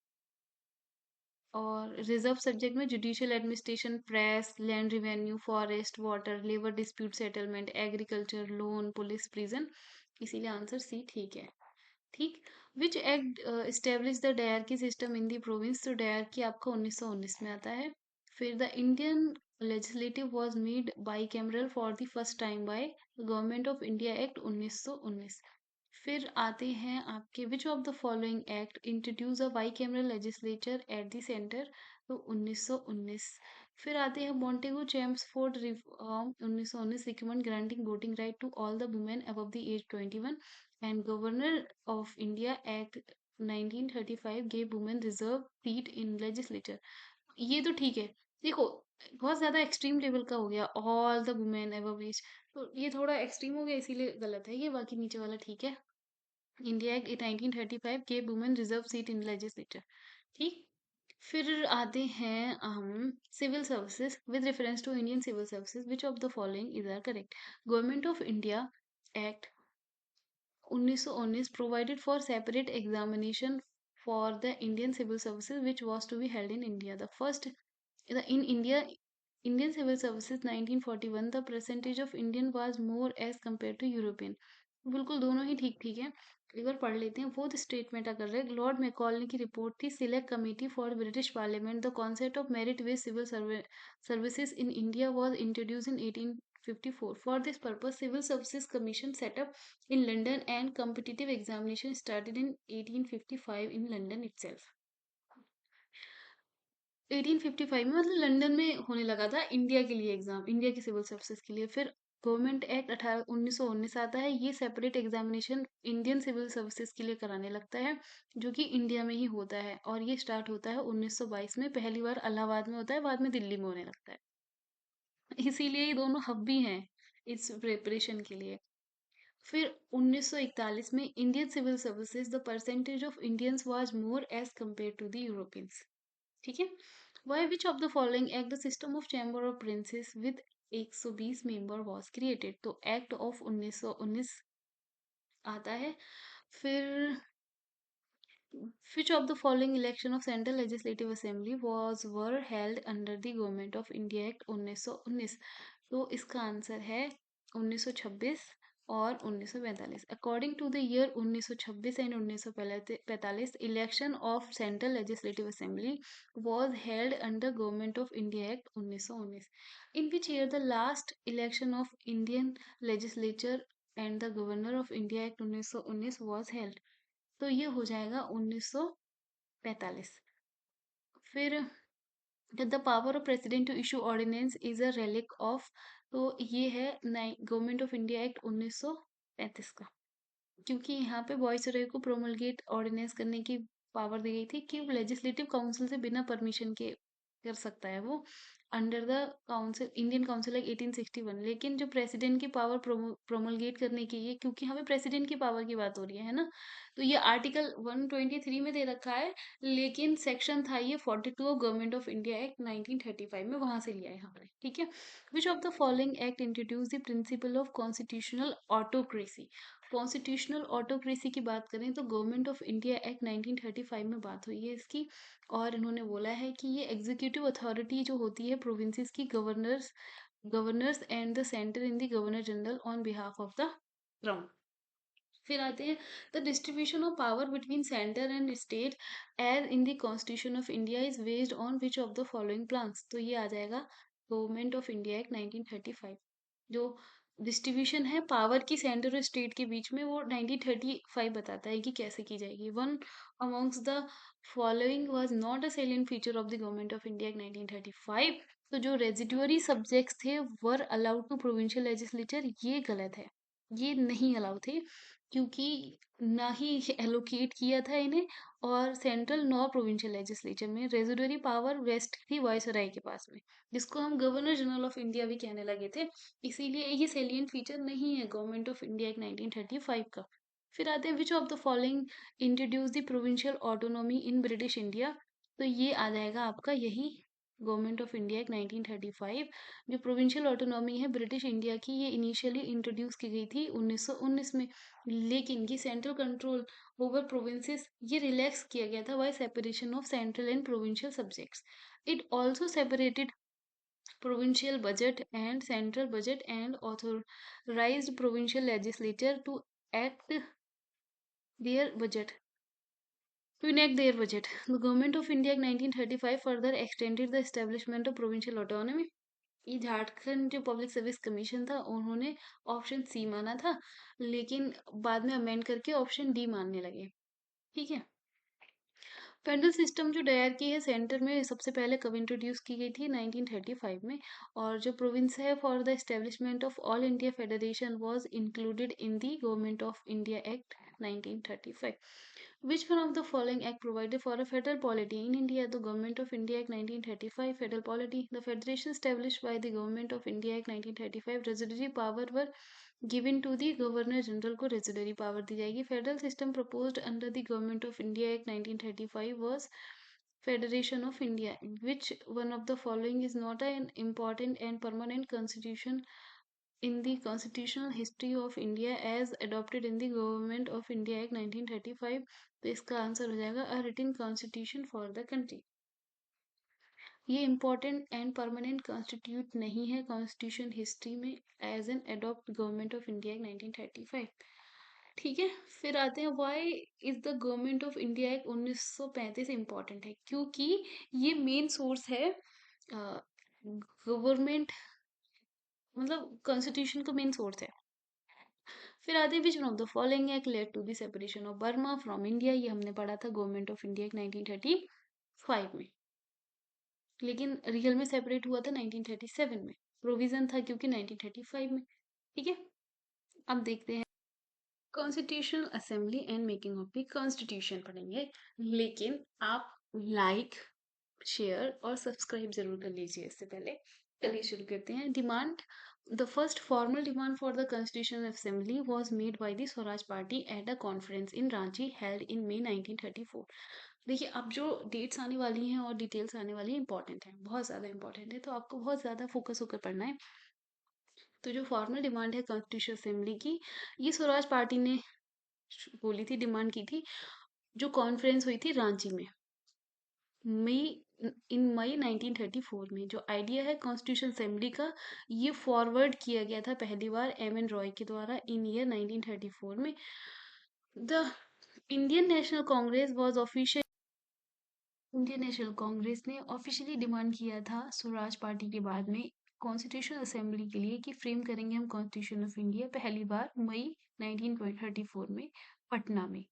और रिजर्व सब्जेक्ट में judicial administration, press, land revenue, forest, water, labour dispute settlement, agriculture, loan, police, prison, इसीलिए answer C ठीक है। ठीक। Which act establish the dyarchy system in the province, तो dyarchy आपका 1919 में आता है। फिर the Indian legislative was made by cameral for the first time by government of India act 1919। फिर आते हैं आपके which of the following act introduce a bicameral legislature at the center, तो 1919। फिर आते हैं Montagu Chelmsford reform 1919 recommend granting voting right to all the women above the age 21, and governor of India act 1935 gave women reserve seat in legislature, ये तो ठीक है। देखो बहुत ज्यादा एक्सट्रीम लेवल का हो गया, all the women above age, तो ये थोड़ा एक्सट्रीम हो गया इसीलिए गलत है ये, बाकी नीचे वाला ठीक है। इंडिया एक्ट 1935 के women reserve seat in legislature, ठीक। फिर आते हैं हम civil services with reference to Indian civil services, which of the following is are correct. Government of India act 1919 provided for separate examination for the Indian civil services which was to be held in India. In India, Indian civil services 1941, the percentage of Indian was more as compared to European. बिल्कुल दोनों ही ठीक ठीक है, एक बार पढ़ लेते हैं। Fourth statement अगर रहे, लॉर्ड मैकॉले की रिपोर्ट थी, select committee for British parliament, the concept of merit based civil services in India was introduce in 1854। For this purpose civil services commission set up in London and competitive examination started in 1855 in London itself. 1855 में मतलब London में होने लगा था India के लिए exam, India की civil services के लिए। फिर गवर्नमेंट एक्ट 1919 आता है, ये separate examination Indian civil services के लिए कराने लगता है, जो कि इंडिया में ही होता है, और ये स्टार्ट होता है 1922 में, पहली बार इलाहाबाद में होता है, बाद में दिल्ली में होने लगता है, इसीलिए ये दोनों हब भी हैं इस प्रिपरेशन के लिए। फिर 1941 में Indian civil services the percentage of Indians was more as compare to the Europeans, ठीक है। Why which of the following act the system of chamber of princess with 120 member was created? तो act of 1919 आता है। फिर which of the following election of Central Legislative Assembly were held under the Government of India Act 1919? तो इसका answer है 1926 और 1945। According to the year 1926 and 1945 election of central legislative assembly was held under Government of India Act 1919. In which year the last election of Indian legislature and the Governor of India Act 1919 was held? तो ये हो जाएगा 1945। फिर the power of president to issue ordinance is a relic of, तो ये है government of India act 1935 का, क्योंकि यहाँ पे वॉइसरॉय को प्रोमलगेट ऑर्डिनेंस करने की पावर दी गई थी कि लेजिस्लेटिव काउंसिल से बिना परमिशन के कर सकता है वो under the council Indian council act 1861। लेकिन जो प्रेसिडेंट की पावर प्रोमलगेट करने की है, क्योंकि यहाँ पे प्रेसिडेंट की पावर की बात हो रही है ना, तो ये आर्टिकल 123 में दे रखा है, लेकिन सेक्शन था ये 42 of government of India act 1935 में, वहां से लिया है यहाँ पे। ठीक है। विच of the following act introduce the principle of constitutional autocracy? Constitutional autocracy की बात करें तो गवर्नमेंट ऑफ इंडिया एक्ट 1935 में बात हुई है इसकी, और इन्होंने बोला है कि ये एग्जीक्यूटिव अथॉरिटी जो होती है प्रोविंसेस की, governors and the center in the governor general on behalf of the crown. फिर आते हैं the distribution of power between center and state as in the constitution of India is based on which of the following plans? तो ये आ जाएगा government of India act 1935। जो distribution है power की centre और स्टेट के बीच में, वो 1935 बताता है कि कैसे की जाएगी। One amongst the following was not a salient feature of the government of India act 1935। तो जो रेजिडुअरी सब्जेक्ट्स थे were allowed to provincial legislature, ये गलत है, ये नहीं अलाउ थे, क्योंकि ना ही एलोकेट किया था इन्हें, और सेंट्रल नॉर प्रोविंशियल लेजिस्लेचर में रेजिडुअरी पावर वेस्ट थी वायसराय के पास में, जिसको हम गवर्नर जनरल ऑफ इंडिया भी कहने लगे थे। इसीलिए ये सेलिएंट फीचर नहीं है गवर्नमेंट ऑफ इंडिया एक्ट 1935 का। फिर आते हैं which of the following introduce the provincial autonomy in British India? तो ये आ जाएगा आपका यही गवर्नमेंट ऑफ इंडिया एक्ट 1935। जो प्रोविंशियल ऑटोनॉमी है ब्रिटिश इंडिया की, ये इनिशियली इंट्रोड्यूस की गई थी 1919 में, लेकिन ये सेंट्रल कंट्रोल ओवर प्रोविंसेस ये रिलैक्स किया गया था bye separation of central and provincial subjects. It also separated provincial budget and central budget and authorized provincial legislature to act their budget to enact their budget. The Government of India Act 1935 further extended the establishment of provincial autonomy. ये झारखंड जो public service commission था उन्होंने option C माना था, लेकिन बाद में amend करके ऑप्शन डी मानने लगे। ठीक है। फेडरल सिस्टम जो डायरकी है सेंटर में सबसे पहले कब इंट्रोड्यूस की गई थी? 1935 में। और जो प्रोविंस है for the establishment of all India federation was included in the government of India act 1935। Which one of the following act provided for a federal polity in India? The Government of India Act 1935 Federal Polity. The federation established by the Government of India Act 1935 residuary power were given to the Governor General को residuary power दी जाएगी। Federal system proposed under the Government of India Act 1935 was Federation of India. Which one of the following is not an important and permanent constitution in the constitutional history of India as adopted in the Government of India Act 1935? तो इसका answer हो जाएगा a written constitution for the country। ये important and permanent constitute नहीं है constitution history में as an adopt government of India 1935। ठीक है। फिर आते हैं why is the government of India act 1935 important है? क्योंकि ये मेन सोर्स है गवर्नमेंट, मतलब कॉन्स्टिट्यूशन का मेन सोर्स है। फिर आते हैं which one of the following act led to the separation of Burma from India? ये हमने पढ़ा था गवर्नमेंट ऑफ इंडिया एक्ट 1935 में, लेकिन रियल में सेपरेट हुआ था 1937 में। प्रोविजन था क्योंकि 1935 में। ठीक है। अब देखते हैं constitutional assembly and making of the constitution पढ़ेंगे, लेकिन आप लाइक शेयर और सब्सक्राइब जरूर कर लीजिए इससे पहले। चलिए शुरू करते हैं। Demand the first formal demand for the constitutional assembly was made by the Swaraj party at a conference in Ranchi held in May 1934। देखिए, अब जो डेट्स आने वाली हैं और डिटेल्स आने वाली हैं इम्पोर्टेंट हैं, बहुत ज़्यादा इम्पोर्टेंट है, तो आपको बहुत ज़्यादा फोकस होकर पढ़ना है। तो जो फॉर्मल डिमांड है कॉन्स्टिट्यूशन असेंबली की, ये स्वराज पार्टी ने बोली थी, डिमांड की थी, जो कॉन्फ्रेंस हुई थी रांची में मई इन मई 1934 में। जो आइडिया है कॉन्स्टिट्यूशन असेंबली का, ये फॉरवर्ड किया गया था पहली बार एम एन रॉय के द्वारा इन ईयर 1934 में। The Indian national Congress was official Indian national Congress ने ऑफिशियली डिमांड किया था स्वराज पार्टी के बाद में कॉन्स्टिट्यूशन असेंबली के लिए कि फ्रेम करेंगे हम कॉन्स्टिट्यूशन ऑफ इंडिया पहली बार मई 1934 में पटना में।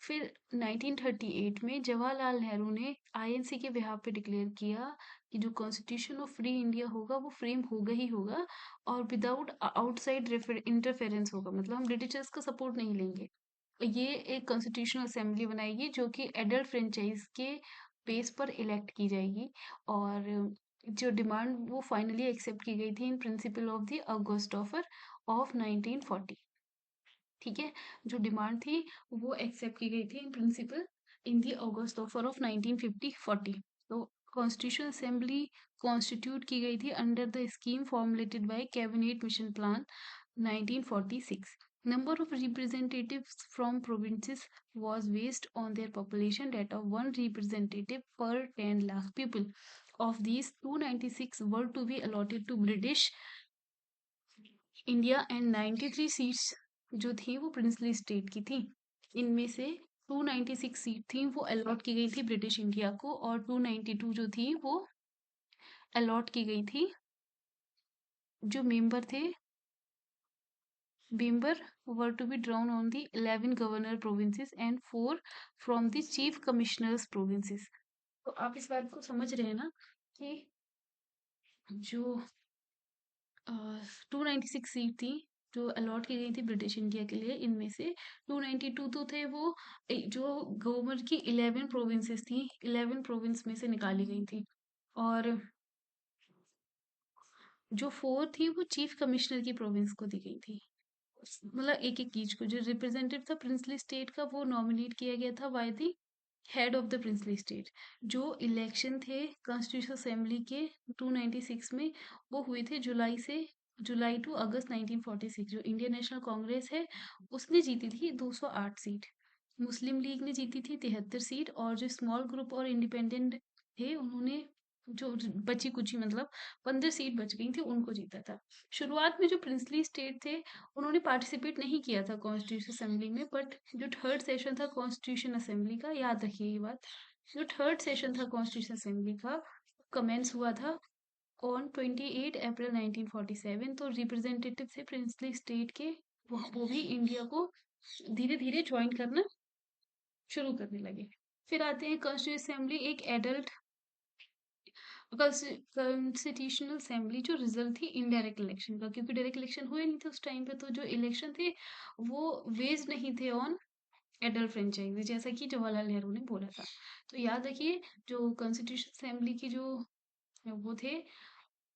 फिर 1938 में जवाहरलाल नेहरू ने आईएनसी के बिहाफ पे डिक्लेयर किया कि जो कॉन्स्टिट्यूशन ऑफ फ्री इंडिया होगा वो फ्रेम होगा ही होगा और विदाउट आउटसाइड इंटरफेरेंस होगा, मतलब हम ब्रिटिशर्स का सपोर्ट नहीं लेंगे। ये एक कॉन्स्टिट्यूशनल असेंबली बनाएगी जो कि एडल्ट फ्रेंचाइज के बेस पर इलेक्ट की जाएगी, और जो डिमांड वो फाइनली एक्सेप्ट की गई थी in principle of the August of 1940। ठीक है, जो डिमांड थी वो एक्सेप्ट की गई थी in principle in the August of 1950-40। तो कॉन्स्टिट्यूशन असेंबली कॉन्स्टिट्यूट की गई थी under the scheme formulated bye cabinet mission plan 1946। Number of representatives from provinces was based on their population data, one representative per 10 lakh people. Of these, 296 were to be allotted to British India and 93 seats जो थी वो princely state की थी। इनमें से 296 seat थी वो allot की गई थी ब्रिटिश इंडिया को, और 292 जो थी वो अलॉट की गई थी जो मेंबर थे। Member were to be drawn on the 11 governor provinces and 4 from the chief commissioners provinces. तो आप इस बात को समझ रहे हैं ना कि जो 296 सीट थी जो अलॉट की गई थी ब्रिटिश इंडिया के लिए, इनमें से 292 तो थे वो जो गवर्नर की 11 प्रोविंसेस थी, 11 प्रोविंस में से निकाली गई थी, और जो 4 थी वो चीफ कमिश्नर की प्रोविंस को दी गई थी। मतलब एक एक चीज को जो रिप्रेजेंटेटिव था प्रिंसली स्टेट का वो नॉमिनेट किया गया था by the head of the princely state. जो इलेक्शन थे कॉन्स्टिट्यूशन असेंबली के 296 में वो हुए थे जुलाई टू अगस्त 1946। जो इंडियन नेशनल कांग्रेस है उसने जीती थी 208 सीट, मुस्लिम लीग ने जीती थी 73 सीट, और जो स्मॉल ग्रुप और इंडिपेंडेंट थे उन्होंने जो बची कुची मतलब 15 सीट बच गई थी उनको जीता था। शुरुआत में जो प्रिंसली स्टेट थे उन्होंने पार्टिसिपेट नहीं किया था कॉन्स्टिट्यूशन असेंबली में, बट जो थर्ड सेशन था कॉन्स्टिट्यूशन असेंबली का, याद रखिए ये बात, जो थर्ड सेशन था कॉन्स्टिट्यूशन असेंबली का कमेंस हुआ था ऑन 28 अप्रैल 1947। तो रिप्रेजेंटेटिव थे प्रिंसली स्टेट के, वो भी इंडिया को धीरे धीरे ज्वाइन करना शुरू करने लगे। फिर आते हैं कॉन्स्टिट्यूशन असेंबली एक एडल्ट कॉन्स्टिट्यूशनल असेंबली जो रिजल्ट थी इनडायरेक्ट इलेक्शन का, क्योंकि डायरेक्ट इलेक्शन हुए नहीं थे उस टाइम पे, तो जो इलेक्शन थे वो बेस्ड नहीं थे ऑन एडल्ट फ्रेंचाइजी, जैसा कि जवाहरलाल नेहरू ने बोला था। तो याद रखिए जो कॉन्स्टिट्यूशन असेंबली की जो वो थे,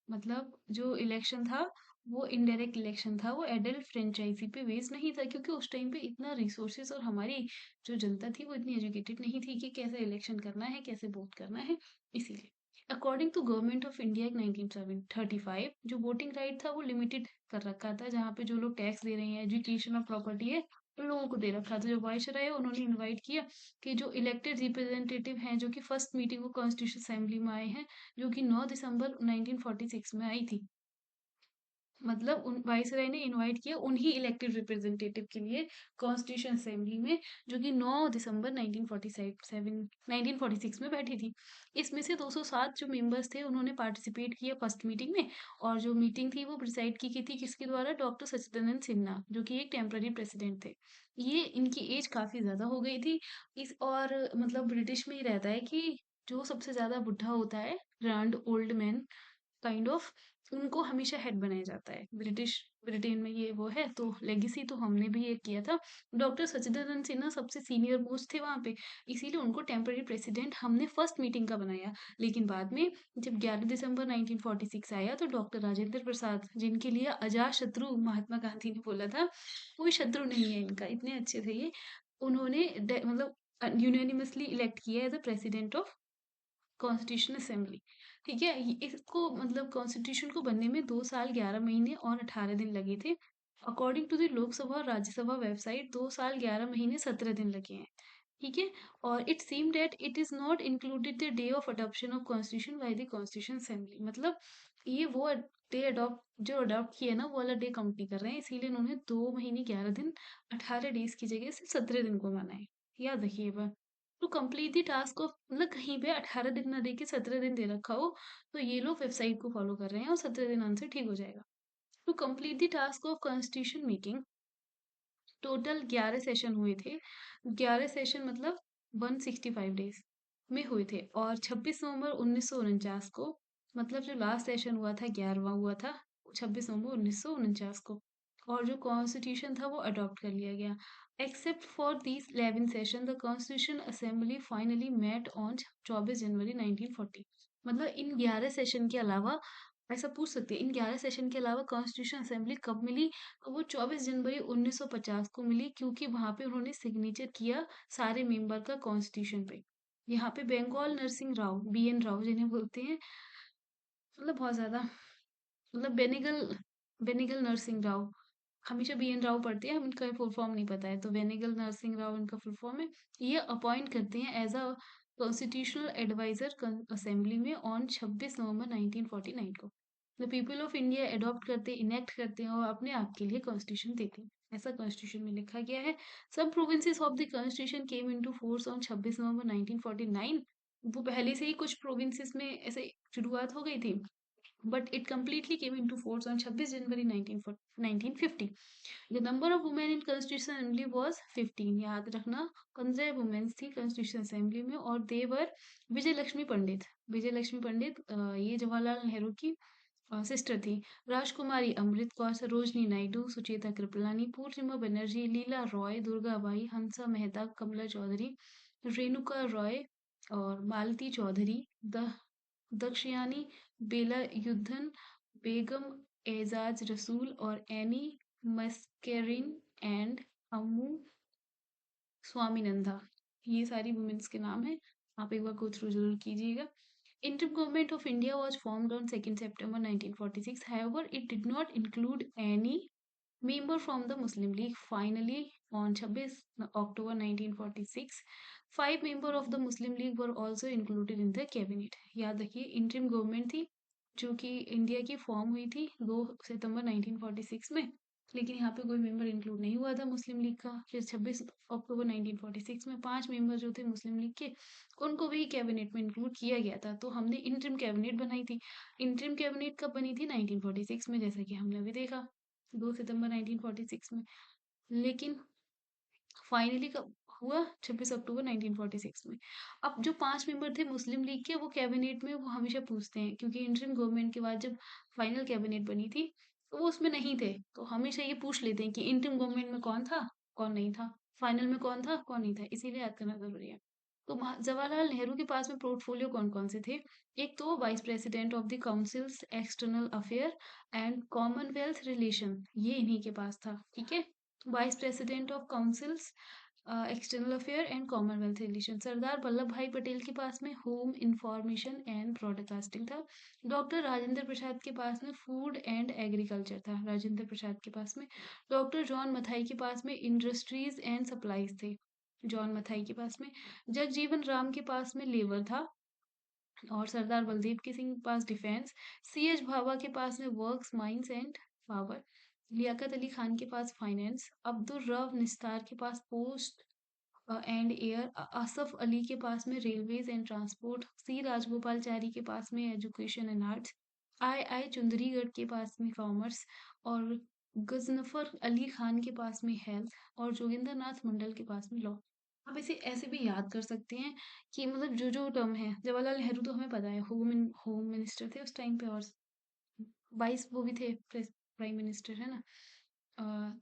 मतलब जो इलेक्शन था वो इनडायरेक्ट इलेक्शन था, वो एडल्ट फ्रेंचाइजी पे बेस्ड नहीं था, क्योंकि उस टाइम पे इतना रिसोर्सेज और हमारी जो जनता थी वो इतनी एजुकेटेड नहीं थी कि कैसे इलेक्शन करना है, कैसे वोट करना है। इसीलिए according to government of India 1935 जो वोटिंग राइट था वो लिमिटेड कर रखा था, जहाँ पे जो लोग टैक्स दे रहे हैं, एजुकेशन और प्रॉपर्टी है उन लोगों को दे रखा था। जो वायसराय है उन्होंने इनवाइट किया कि जो इलेक्टेड रिप्रेजेंटेटिव हैं जो कि फर्स्ट मीटिंग वो कॉन्स्टिट्यूशन असेंबली में आए हैं, जो कि 9 दिसंबर 1946 में आई थी, मतलब उन वाइसराय ने इनवाइट किया उन्हीं इलेक्टेड रिप्रेजेंटेटिव के लिए कॉन्स्टिट्यूशन असेंबली में, जो कि 9 दिसंबर 1946 में बैठी थी। इसमें से 207 जो मेंबर्स थे उन्होंने पार्टिसिपेट किया फर्स्ट मीटिंग में, और जो मीटिंग थी वो प्रिसाइड की गई थी किसके द्वारा, डॉक्टर सचिदानंद सिन्हा, जो कि एक टेम्पररी प्रेसिडेंट थे। ये इनकी एज काफी ज्यादा हो गई थी इस, और मतलब ब्रिटिश में ही रहता है कि जो सबसे ज्यादा बुढ़ा होता है, grand old man kind of, उनको हमेशा हेड बनाया जाता है। ब्रिटेन में ये वो है, तो लेगेसी तो हमने भी ये किया था। डॉक्टर सचिदानंद सिन्हा सबसे सीनियर मोस्ट थे वहां पे, इसीलिए उनको टेम्पररी प्रेसिडेंट हमने फर्स्ट मीटिंग का बनाया। लेकिन बाद में जब 11 दिसंबर 1946 आया तो डॉक्टर राजेंद्र प्रसाद, जिनके लिए अजात शत्रु महात्मा गांधी ने बोला था, कोई शत्रु नहीं है इनका, इतने अच्छे थे ये, उन्होंने मतलब यूनानिमसली इलेक्ट किया as a president of constitution assembly. ठीक है, इसको मतलब कॉन्स्टिट्यूशन को बनने में 2 साल 11 महीने और 18 दिन लगे थे। अकॉर्डिंग टू द लोकसभा और राज्यसभा वेबसाइट 2 साल 11 महीने 17 दिन लगे हैं। ठीक है, और it seem that it is not included the day of adoption of constitution by the constitution assembly. मतलब ये वो डे अडॉप्ट जो अडॉप्ट किया ना वो वाला डे काउंट नहीं कर रहे हैं, इसीलिए इन्होंने 2 महीने 11 दिन 18 डेज की जगह सिर्फ 17 दिन को माना है। याद रखिए ये बात। To complete the task of, मतलब कहीं पे 18 दिन ना दे के 17 दिन दे रखा हो, तो ये लोग वेबसाइट को फॉलो कर रहे हैं और 17 दिन आंसर ठीक हो जाएगा। To complete the task of constitution making total 11 session हुए थे। 11 सेशन मतलब 165 डेज में हुए थे, और 26 नवंबर 1949 को, मतलब जो लास्ट सेशन हुआ था 11वां हुआ था 26 नवंबर 1949 को, और जो कॉन्स्टिट्यूशन था वो अडॉप्ट कर लिया गया। Except for these 11 session the constitution assembly finally met on 24 January 1940। मतलब इन 11 सेशन के अलावा, ऐसा पूछ सकते हैं, इन 11 सेशन के अलावा कॉन्स्टिट्यूशन असेंबली कब मिली? तो वो 24 जनवरी 1950 को मिली, क्योंकि वहां पे उन्होंने सिग्नेचर किया सारे मेंबर का कॉन्स्टिट्यूशन पे। यहाँ पे बंगाल नरसिंह राव, BN राव जिन्हें बोलते हैं, मतलब बहुत ज्यादा, मतलब बेनेगल बेनेगल नरसिंह राव, हमेशा BN राव पढ़ते हैं, हम इनका फुल फॉर्म नहीं पता है, तो बेनेगल नरसिंह राव इनका फुल फॉर्म है। ये अपॉइंट करते हैं as a constitutional adviser assembly में ऑन 26 नवंबर 1949 को। The people of India adopt करते, इनेक्ट करते हैं और अपने आप के लिए कॉन्स्टिट्यूशन देते हैं, ऐसा कॉन्स्टिट्यूशन में लिखा गया है। सब provinces of the constitution came into force on 26 November 1949। वो पहले से ही कुछ प्रोविंसेस में ऐसे शुरुआत हो गई थी, but it completely came into force on 26 January 1950. The number of women in Constitution Assembly was 15। याद रखना 15 वुमेन्स थी Constitution Assembly में, और they were विजय लक्ष्मी पंडित। विजय लक्ष्मी पंडित ये जवाहरलाल नेहरू की सिस्टर थी। राजकुमारी अमृत कौर, सरोजनी नायडू, सुचेता कृपलानी, पूर्णिमा बनर्जी, लीला रॉय, दुर्गाबाई, हंसा मेहता, कमला चौधरी, रेणुका रॉय और मालती चौधरी, दक्षयानी, बेला युद्धन, बेगम एजाज रसूल और एनी मस्केरिन एंड अम्मू स्वामीनंदा, ये सारी वुमेन्स के नाम हैं। आप एक बार गो थ्रू जरूर कीजिएगा। Interim government of India was formed on 2nd September 1946. However, it did not include any member from the Muslim League. Finally, on 26 October 1946, 5 members of the Muslim League were also included in the cabinet. याद रखिए interim government थी जो कि India की form हुई थी 2 सितंबर 1946 में, लेकिन यहाँ पे कोई मेंबर इंक्लूड नहीं हुआ था मुस्लिम लीग का। फिर 26 अक्टूबर 1946 में 5 मेंबर जो थे मुस्लिम लीग के, उनको भी कैबिनेट में इंक्लूड किया गया था, तो हमने इंटरिम कैबिनेट बनाई थी। इंटरिम कैबिनेट कब बनी थी? 1946 में, जैसा कि हमने अभी देखा 2 सितंबर 1946 में। लेकिन फाइनली कब हुआ? 26 अक्टूबर 1946 में। अब जो 5 मेंबर थे मुस्लिम लीग के, वो कैबिनेट में वो हमेशा पूछते हैं, क्योंकि इंटरिम गवर्नमेंट के बाद जब फाइनल कैबिनेट बनी थी तो वो उसमें नहीं थे, तो हमेशा ये पूछ लेते हैं कि इंटरिम गवर्नमेंट में कौन था, कौन नहीं था, फाइनल में कौन था, कौन नहीं था, इसीलिए याद करना जरूरी है। तो जवाहरलाल नेहरू के पास में पोर्टफोलियो कौन कौन से थे? एक तो vice president of the councils external affair and commonwealth relation, ये इन्हीं के पास था। ठीक है, vice president of councils external affair and commonwealth relation. Sardar Vallabh Bhai Patel के पास में होम इंफॉर्मेशन एंड ब्रॉडकास्टिंग था। डॉक्टर राजेंद्र प्रसाद के पास में फूड एंड एग्रीकल्चर था, राजेंद्र प्रसाद के पास में। डॉक्टर जॉन मथाई के पास में इंडस्ट्रीज एंड सप्लाईज थे, जॉन मथाई के पास में। जगजीवन राम के पास में लेबर था, और सरदार बलदेव के सिंह के पास डिफेंस। CH भाभा के पास में works mines and power. Liaquat Ali Khan के पास फाइनेंस। अब्दुल रव निस्तार के पास post and air. Asaf Ali के पास में railways and transport. C Rajagopalachari के पास में education and arts. I Chundrigar के पास में कॉमर्स, और गजनफर अली खान के पास में हेल्थ, और जोगिंदर नाथ मंडल के पास में लॉ। आप इसे ऐसे भी याद कर सकते हैं कि मतलब जो जो टर्म है, जवाहरलाल नेहरू तो हमें पता है होम मिनिस्टर थे उस टाइम पे, और 22 वो भी थे प्राइम मिनिस्टर, है ना।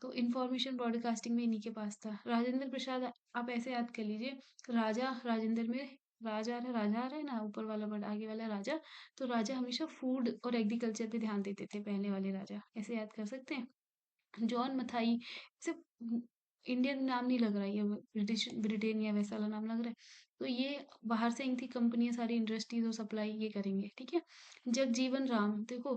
तो इंफॉर्मेशन ब्रॉडकास्टिंग में इन्हीं के पास था। राजेंद्र प्रसाद आप ऐसे याद कर लीजिए, राजा राजेंद्र में राजा आ रहा है ना, ऊपर वाला वर्ड आगे वाला राजा, तो राजा हमेशा फूड और एग्रीकल्चर पे ध्यान देते थे, पहले वाले राजा, ऐसे याद कर सकते हैं। जॉन मथाई, सिर्फ इंडियन नाम नहीं लग रहा है, ये ब्रिटिश ब्रिटेनिया वैसा वाला नाम लग रहा है। तो ये बाहर से आई थी कंपनियां, सारी इंडस्ट्रीज और सप्लाई ये करेंगे, ठीक है। जगजीवन राम, देखो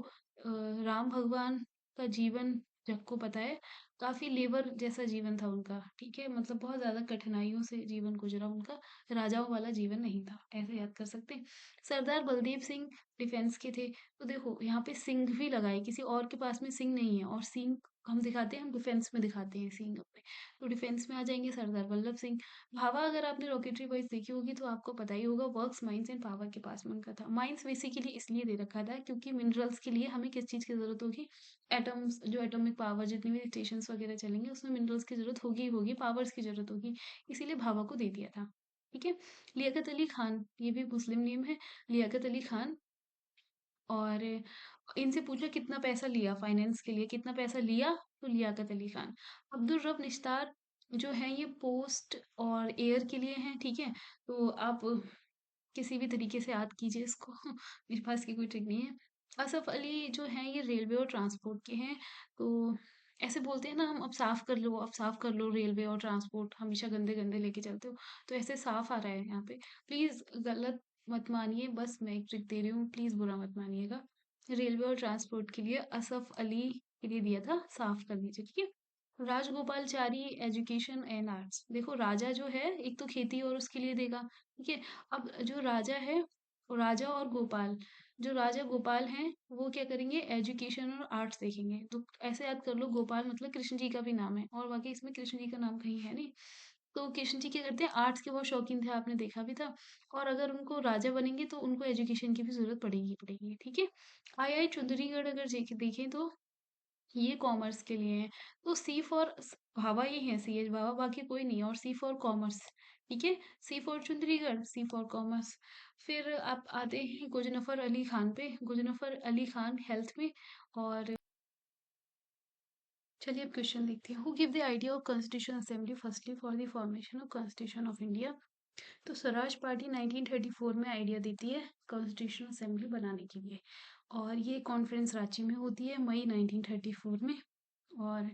राम भगवान का जीवन सबको पता है, काफी लेबर जैसा जीवन था उनका, ठीक है, मतलब बहुत ज्यादा कठिनाइयों से जीवन गुजरा उनका, राजाओं वाला जीवन नहीं था, ऐसे याद कर सकते हैं। सरदार बलदेव सिंह डिफेंस के थे। तो देखो यहाँ पे सिंह भी लगाए, किसी और के पास में सिंह नहीं है, और सिंह हम दिखाते हैं, हम डिफेंस में दिखाते हैं सिंह अपने, तो डिफेंस में आ जाएंगे सरदार वल्लभ सिंह। भाभा, अगर आपने रॉकेटरी वाइज देखी होगी तो आपको पता ही होगा, वर्क्स माइंस एंड पावर के पास में उनका था। माइंस बेसिकली इसलिए दे रखा था क्योंकि मिनरल्स के लिए हमें किस चीज की जरूरत होगी, एटम्स, जो एटॉमिक पावर, जितनी भी स्टेशन वगैरह चलेंगे उसमें मिनरल्स की जरूरत होगी ही होगी, पावर्स की जरूरत होगी, इसीलिए भाभा को दे दिया था, ठीक है। लियाकत अली खान, ये भी मुस्लिम नेम है, लियाकत अली खान। और इनसे पूछा कितना पैसा लिया फाइनेंस के लिए, कितना पैसा लिया, तो लियाकत अली खान। अब्दुल रब निस्तार जो है ये पोस्ट और एयर के लिए हैं, ठीक है। तो आप किसी भी तरीके से याद कीजिए इसको मेरे पास की कोई ट्रिक नहीं है। असफ अली जो है ये रेलवे और ट्रांसपोर्ट के हैं। तो ऐसे बोलते हैं ना हम, अब साफ कर लो, अब साफ कर लो, रेलवे और ट्रांसपोर्ट हमेशा गंदे गंदे लेके चलते हो, तो ऐसे साफ आ रहा है यहाँ पे। प्लीज गलत मत मानिए, बस मैं एक ट्रिक दे रही हूँ, प्लीज बुरा मत मानिएगा। रेलवे और ट्रांसपोर्ट के लिए असफ अली के लिए दिया था, साफ कर दीजिए, ठीक है। राजगोपालचारी एजुकेशन एंड आर्ट्स, देखो राजा जो है एक तो खेती और उसके लिए देगा, ठीक है। अब जो राजा है, वो राजा और गोपाल, जो राजा गोपाल हैं वो क्या करेंगे, एजुकेशन और आर्ट्स देखेंगे। तो ऐसे याद कर लो, गोपाल मतलब कृष्ण जी का भी नाम है, और बाकी इसमें कृष्ण जी का नाम कहीं है नहीं। तो कृष्ण जी क्या करते हैं, आर्ट्स के बहुत शौकीन थे, आपने देखा भी था। और अगर उनको राजा बनेंगे तो उनको एजुकेशन की भी जरूरत पड़ेगी पड़ेगी, ठीक है। आई चुंदरीगढ़ अगर देखें तो ये कॉमर्स के लिए है। तो सी फॉर भाभा ही है, सी एच भाभा, बाकी कोई नहीं है, और सी फॉर कॉमर्स, ठीक है। C for Chundrigar, C for commerce. फिर आप आते हैं गुजनफर अली खान पे, गुजनफर अली खान हेल्थ में। और चलिए अब क्वेश्चन देखते हैं, who give the idea of constitution assembly firstly for the formation of constitution of India. तो स्वराज पार्टी 1934 में आइडिया देती है कॉन्स्टिट्यूशन असेंबली बनाने के लिए, और ये कॉन्फ्रेंस रांची में होती है मई 1934 में। और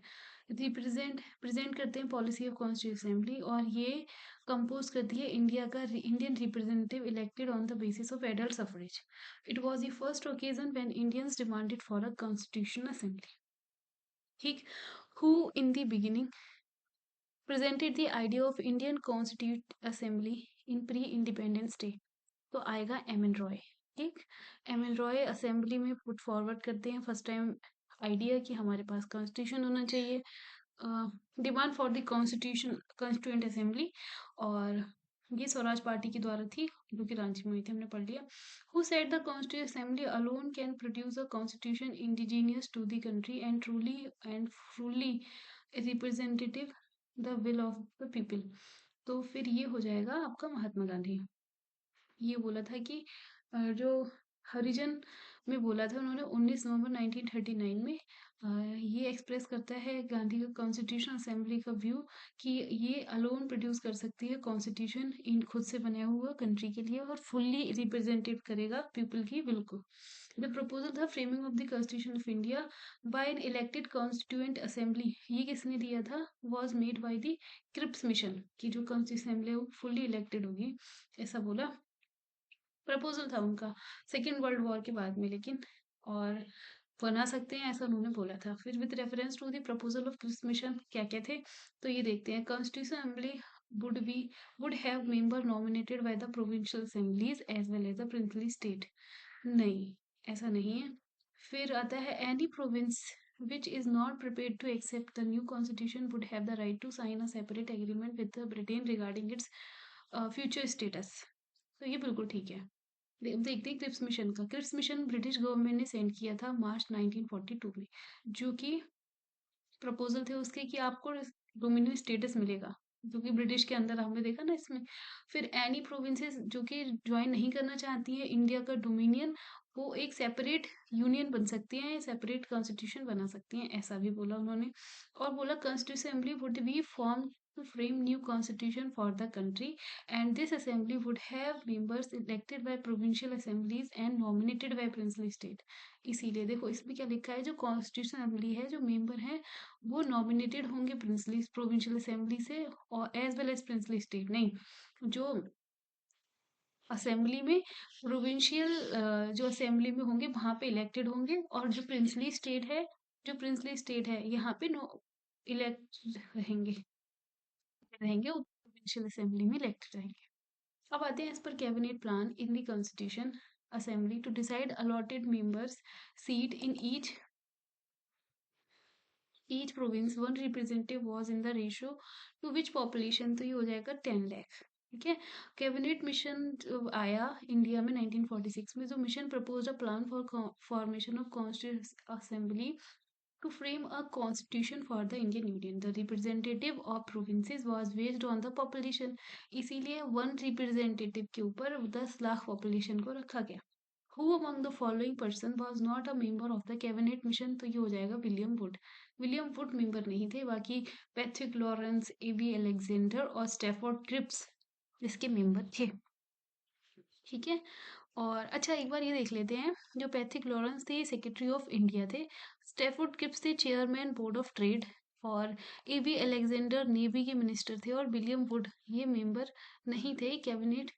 प्रेजेंट करते हैं पॉलिसी ऑफ कॉन्स्टिट्यूशन असेंबली, और ये कंपोज करती है Indian representative elected on the basis of adult suffrage. It was the first occasion when Indians demanded for a constitution assembly, ठीक। Who in the beginning presented the idea of Indian constitute assembly in pre independence day. तो आएगा M N Roy, ठीक। M N Roy assembly में put forward करते हैं first time idea कि हमारे पास constitution होना चाहिए, demand for the constitution constituent assembly. और ये स्वराज पार्टी के द्वारा थी, जो कि रांची में हुई थी, हमने पढ़ लिया। Who said the constituent assembly alone can produce a constitution indigenous to the country and truly and fully representative the will of the people. तो फिर ये हो जाएगा आपका महात्मा गांधी। ये बोला था कि जो हरिजन में बोला था उन्होंने 19 नवंबर 1939 में, ये एक्सप्रेस करता है गांधी का कॉन्स्टिट्यूशन असेंबली का व्यू कि ये अलोन प्रोड्यूस कर सकती है कॉन्स्टिट्यूशन इन खुद से बनाया हुआ कंट्री के लिए, और फुल्ली रिप्रेजेंटेट करेगा पीपल की विल को। द प्रपोजल था framing of the constitution of India by an elected constituent assembly, ये किसने दिया था, was made by the Cripps mission, की जो कॉन्स्टिट्यूशन असेंबली है वो फुल्ली इलेक्टेड होगी, ऐसा बोला। प्रपोजल था उनका सेकेंड वर्ल्ड वॉर के बाद में, लेकिन और बना सकते हैं ऐसा उन्होंने बोला था। फिर with reference to the proposal of Cripps mission क्या क्या थे, तो ये देखते हैं। Constitution assembly would be would have member nominated by the provincial assemblies as well as the princely state, नहीं, ऐसा नहीं है। फिर आता है any province which is not prepared to accept the new constitution would have the right to sign a separate agreement with the Britain regarding its future status। तो ये बिल्कुल ठीक है। देखते हैं क्रिप्स मिशन का। क्रिप्स मिशन ब्रिटिश गवर्नमेंट ने send किया था मार्च 1942 में, जो कि प्रपोजल थे उसके कि आपको डोमिनियन स्टेटस मिलेगा, जो कि ब्रिटिश के अंदर हमने देखा ना इसमें। फिर एनी प्रोविंसेस जो कि ज्वाइन नहीं करना चाहती है इंडिया का डोमिनियन, वो एक सेपरेट यूनियन बन सकती हैं, सेपरेट कॉन्स्टिट्यूशन बना सकती हैं, ऐसा भी बोला उन्होंने। और बोला constitution assembly would be form to frame new constitution for the country, and this assembly would have members elected by provincial assemblies and nominated by princely state. इसीलिए देखो इसमें क्या लिखा है, जो कॉन्स्टिट्यूशन असेंबली है, जो मेंबर हैं वो नॉमिनेटेड होंगे प्रिंसली प्रोविंशियल असेंबली से, और as well as princely state नहीं, जो असेंबली में प्रोविंशियल जो असेंबली में होंगे वहां पे इलेक्टेड होंगे, और जो प्रिंसली स्टेट है, यहाँ पे नो इलेक्ट रहेंगे रहेंगे वो प्रोविंशियल असेंबली में इलेक्टेड रहेंगे। अब आते हैं as per cabinet plan in the constitution assembly to decide allotted members seat in each province one representative was in the ratio to which population, तो ये हो जाएगा 10 लाख। ठीक है, कैबिनेट मिशन आया इंडिया में 1946 में, जो mission propose a plan for formation of constitution assembly to frame a constitution for the Indian Union. The representative of provinces was based on the population. इसीलिए वन रिप्रेजेंटेटिव के ऊपर 10 lakh population को रखा गया। Who among the following person was not a member of the cabinet mission, तो ये हो जाएगा William would. William would member नहीं थे, बाकी पैट्रिक लॉरेंस, एबी अलेक्जेंडर और स्टैफोर्ड क्रिप्स इसके मेंबर थे। ठीक है, और अच्छा एक बार ये देख लेते हैं, जो पैट्रिक लॉरेंस थे सेक्रेटरी ऑफ इंडिया थे, स्टैफोर्ड क्रिप्स थे चेयरमैन बोर्ड ऑफ ट्रेड, और एबी अलेक्जेंडर नेवी के मिनिस्टर थे, और विलियम वुड ये मेंबर नहीं थे कैबिनेट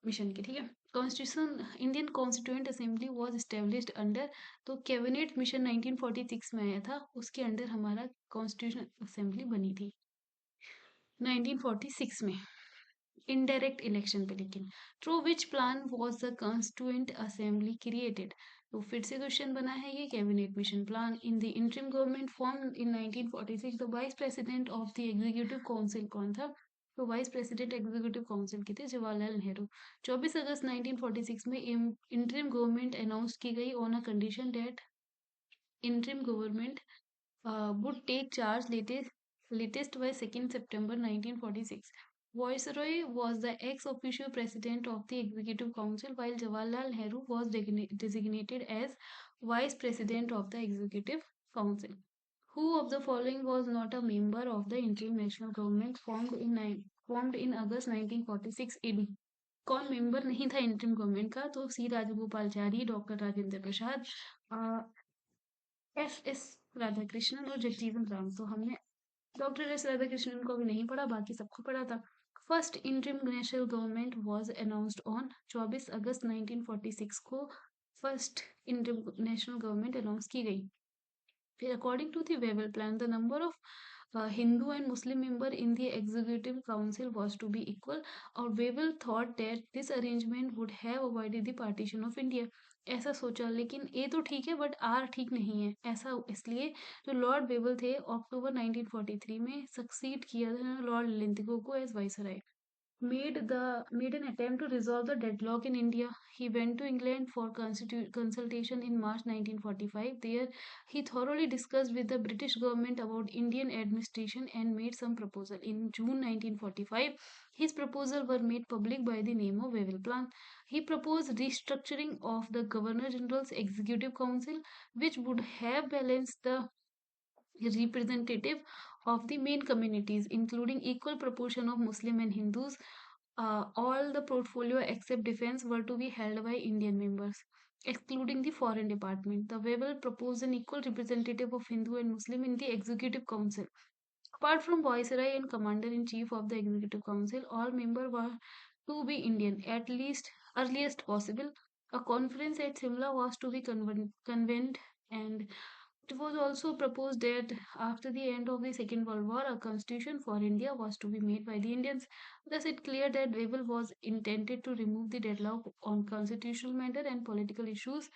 मिशन के। ठीक है, constitution Indian constituent assembly was established under, तो कैबिनेट मिशन 1946 में आया था, उसके अंडर हमारा कॉन्स्टिट्यूशन असेंबली बनी थी 1946 में, इनडायरेक्ट इलेक्शन पे। लेकिन through which plan was the constituent assembly created, तो फिर से क्वेश्चन बना है ये, cabinet mission plan in the interim government form in 1946, the vice president of the executive council कौन था, तो वाइस प्रेसिडेंट एग्जीक्यूटिव काउंसिल के थे जवाहरलाल नेहरू। 24 अगस्त 1946 में इंटरिम गवर्नमेंट अनाउंस की गई on a condition date interim government would take charge latest by 2nd September 1946. Viceroy was the ex officio president of the Executive Council, while Jawaharlal Nehru was designated as vice president of the Executive Council. Who of the following was not a member of the interim national government formed in August 1946 AD? कौन member नहीं था interim government का, तो सी Rajagopalachari, doctor Rajendra प्रसाद, S S Radhakrishnan और जगजीवन राम। तो हमने doctor S Radhakrishnan को भी नहीं पढ़ा, बाकी सबको पढ़ा था। First interim national government was announced on 24 August 1946 को first interim national government announce की गई। फिर according to the Wavell plan the number of Hindu and Muslim member in the executive council was to be equal, और Wavell thought that this arrangement would have avoided the partition of India. ऐसा सोचा, लेकिन ए तो ठीक है but are ठीक नहीं है, ऐसा इसलिए जो लॉर्ड वेवल थे अक्टूबर 1943 में सक्सीड किया था लॉर्ड लिंथगो को as viceroy. Made an attempt to resolve the deadlock in India. He went to England for consultation in March 1945. There, he thoroughly discussed with the British government about Indian administration and made some proposal. In June 1945, his proposals were made public by the name of Wavell Plan. He proposed restructuring of the Governor General's Executive Council, which would have balanced the representative of the main communities, including equal proportion of Muslim and Hindus. All the portfolio except defense were to be held by Indian members, excluding the foreign department. The Wavell proposed an equal representative of Hindu and Muslim in the executive council. Apart from Viceroy and Commander-in-Chief of the Executive Council, all members were to be Indian, at least earliest possible. A conference at Simla was to be convened, and it was also proposed that after the end of the Second World War, a constitution for India was to be made by the Indians. Thus, it clear that Wavell was intended to remove the deadlock on constitutional matter and political issues,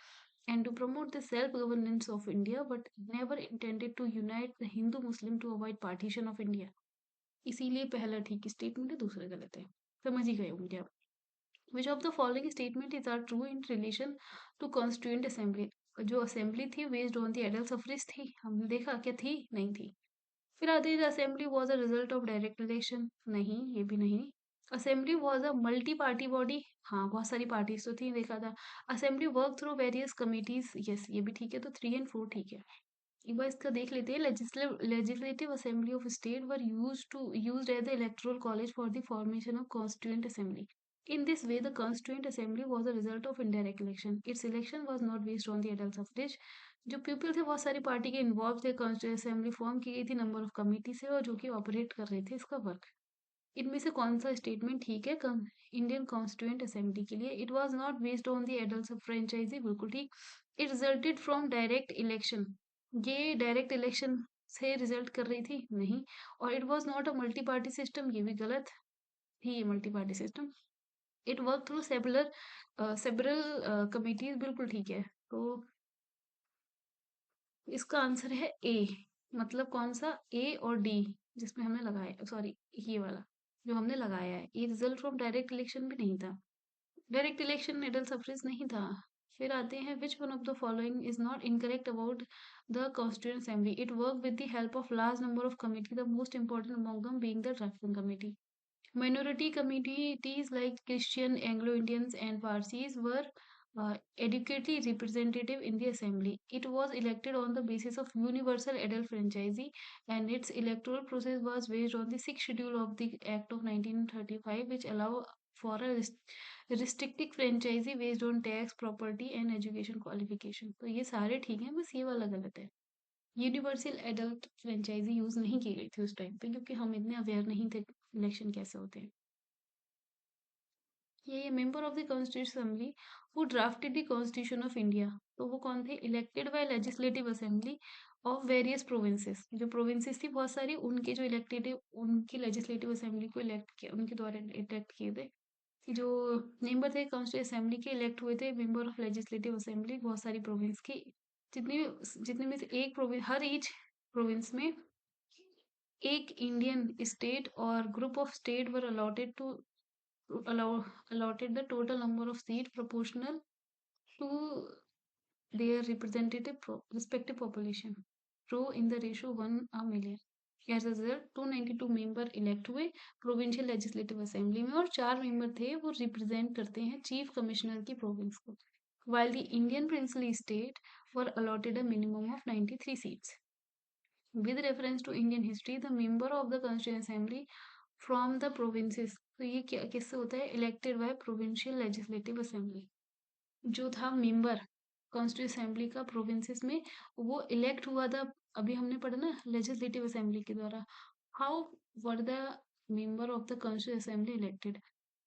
and to promote the self-governance of India, but never intended to unite the Hindu-Muslim to avoid partition of India. इसीलिए पहला ठीक statement है, दूसरा गलत है। समझ ही गए होंगे आप। Which of the following statement is are true in relation to constituent assembly? जो असेंबली थी based on the adult suffrage थी, हमने देखा क्या थी, नहीं थी। फिर आती है assembly was a result of direct election, नहीं ये भी नहीं। Assembly was a multi party body, हाँ बहुत सारी पार्टीज तो थी, देखा था। Assembly work through various committees, yes ये भी ठीक है, तो 3 और 4 ठीक है। एक बार इसका देख लेते हैं। Legislative assembly of state were used as the electoral college for the formation of constituent assembly. In this way, the Constituent Assembly was a result of indirect election. Its election was not based on the adult suffrage. जो people थे बहुत सारी party के involve थे. Constituent assembly form की गई थी number of committee से और जो कि ऑपरेट कर रहे थे इसका वर्क. इनमें से कौन सा स्टेटमेंट ठीक है इंडियन कॉन्स्टिट्यूएंट असेंबली के लिए? It was not based on the adult franchise, बिल्कुल ठीक. It resulted from direct election. ये डायरेक्ट इलेक्शन से रिजल्ट कर रही थी? नहीं. और it was not a multi party system, ये भी गलत थी ये multi party system. It work through several committees, बिल्कुल ठीक है. तो इसका आंसर है ए. मतलब कौन सा? ए और डी जिसमें हमने लगाया, सॉरी ये वाला जो हमने लगाया है. ये रिजल्ट फ्रॉम डायरेक्ट इलेक्शन भी नहीं था. डायरेक्ट इलेक्शन एडल्ट सफरेज नहीं था. फिर आते हैं, which one of the following is not incorrect about the constituent assembly? It work with the help of large number of committee, the most important among them being the drafting committee. Minority communities like Christian, Anglo-Indians, and Parsis were adequately representative in the assembly. It was elected on the basis of universal adult franchise, and its electoral process was based on the sixth schedule of the Act of 1935, which allow for a restricted franchise based on tax, property, and education qualification. तो ये सारे ठीक हैं, बस ये वाला गलत है. यूनिवर्सल एडल्ट फ्रेंचाइजी यूज नहीं की गई थी उस टाइम पे, क्योंकि हम इतने अवेयर नहीं थे इलेक्शन कैसे होते हैं. ये member of the constitution assembly who drafted the constitution of India. तो वो कौन थे? Elected by legislative assembly of various provinces. जो प्रोविंसेस थी बहुत सारी, उनके जो इलेक्टेड, उनकी लेजिस्लेटिव असेंबली को इलेक्ट किया, उनके द्वारा इलेक्ट किए थे. जो मेंबर थे कॉन्स्टिट्यूशन असेंबली के, इलेक्ट हुए थे मेंबर ऑफ लेजिस्लेटिव असेंबली बहुत सारी प्रोविंस की. जितनी जितने में से एक प्रोविंस, हर ईच प्रोविंस में एक इंडियन स्टेट और group of state were allotted to allow allotted the total number of seats proportional to their representative respective population, pro in the ratio 1 a million. As a result, 292 member elect हुए provincial legislative assembly में, और 4 member थे वो represent करते हैं chief commissioner की province को. while the Indian princely state were allotted a minimum of 93 seats. With reference to Indian history, the member of the Constituent Assembly from the provinces. तो ये क्या किससे होता है? Elected by provincial legislative assembly. जो था member constituent assembly का provinces में, वो इलेक्ट हुआ था. अभी हमने पढ़ा ना लेजिस्लेटिव असेंबली के द्वारा. How were the member of the constituent assembly elected?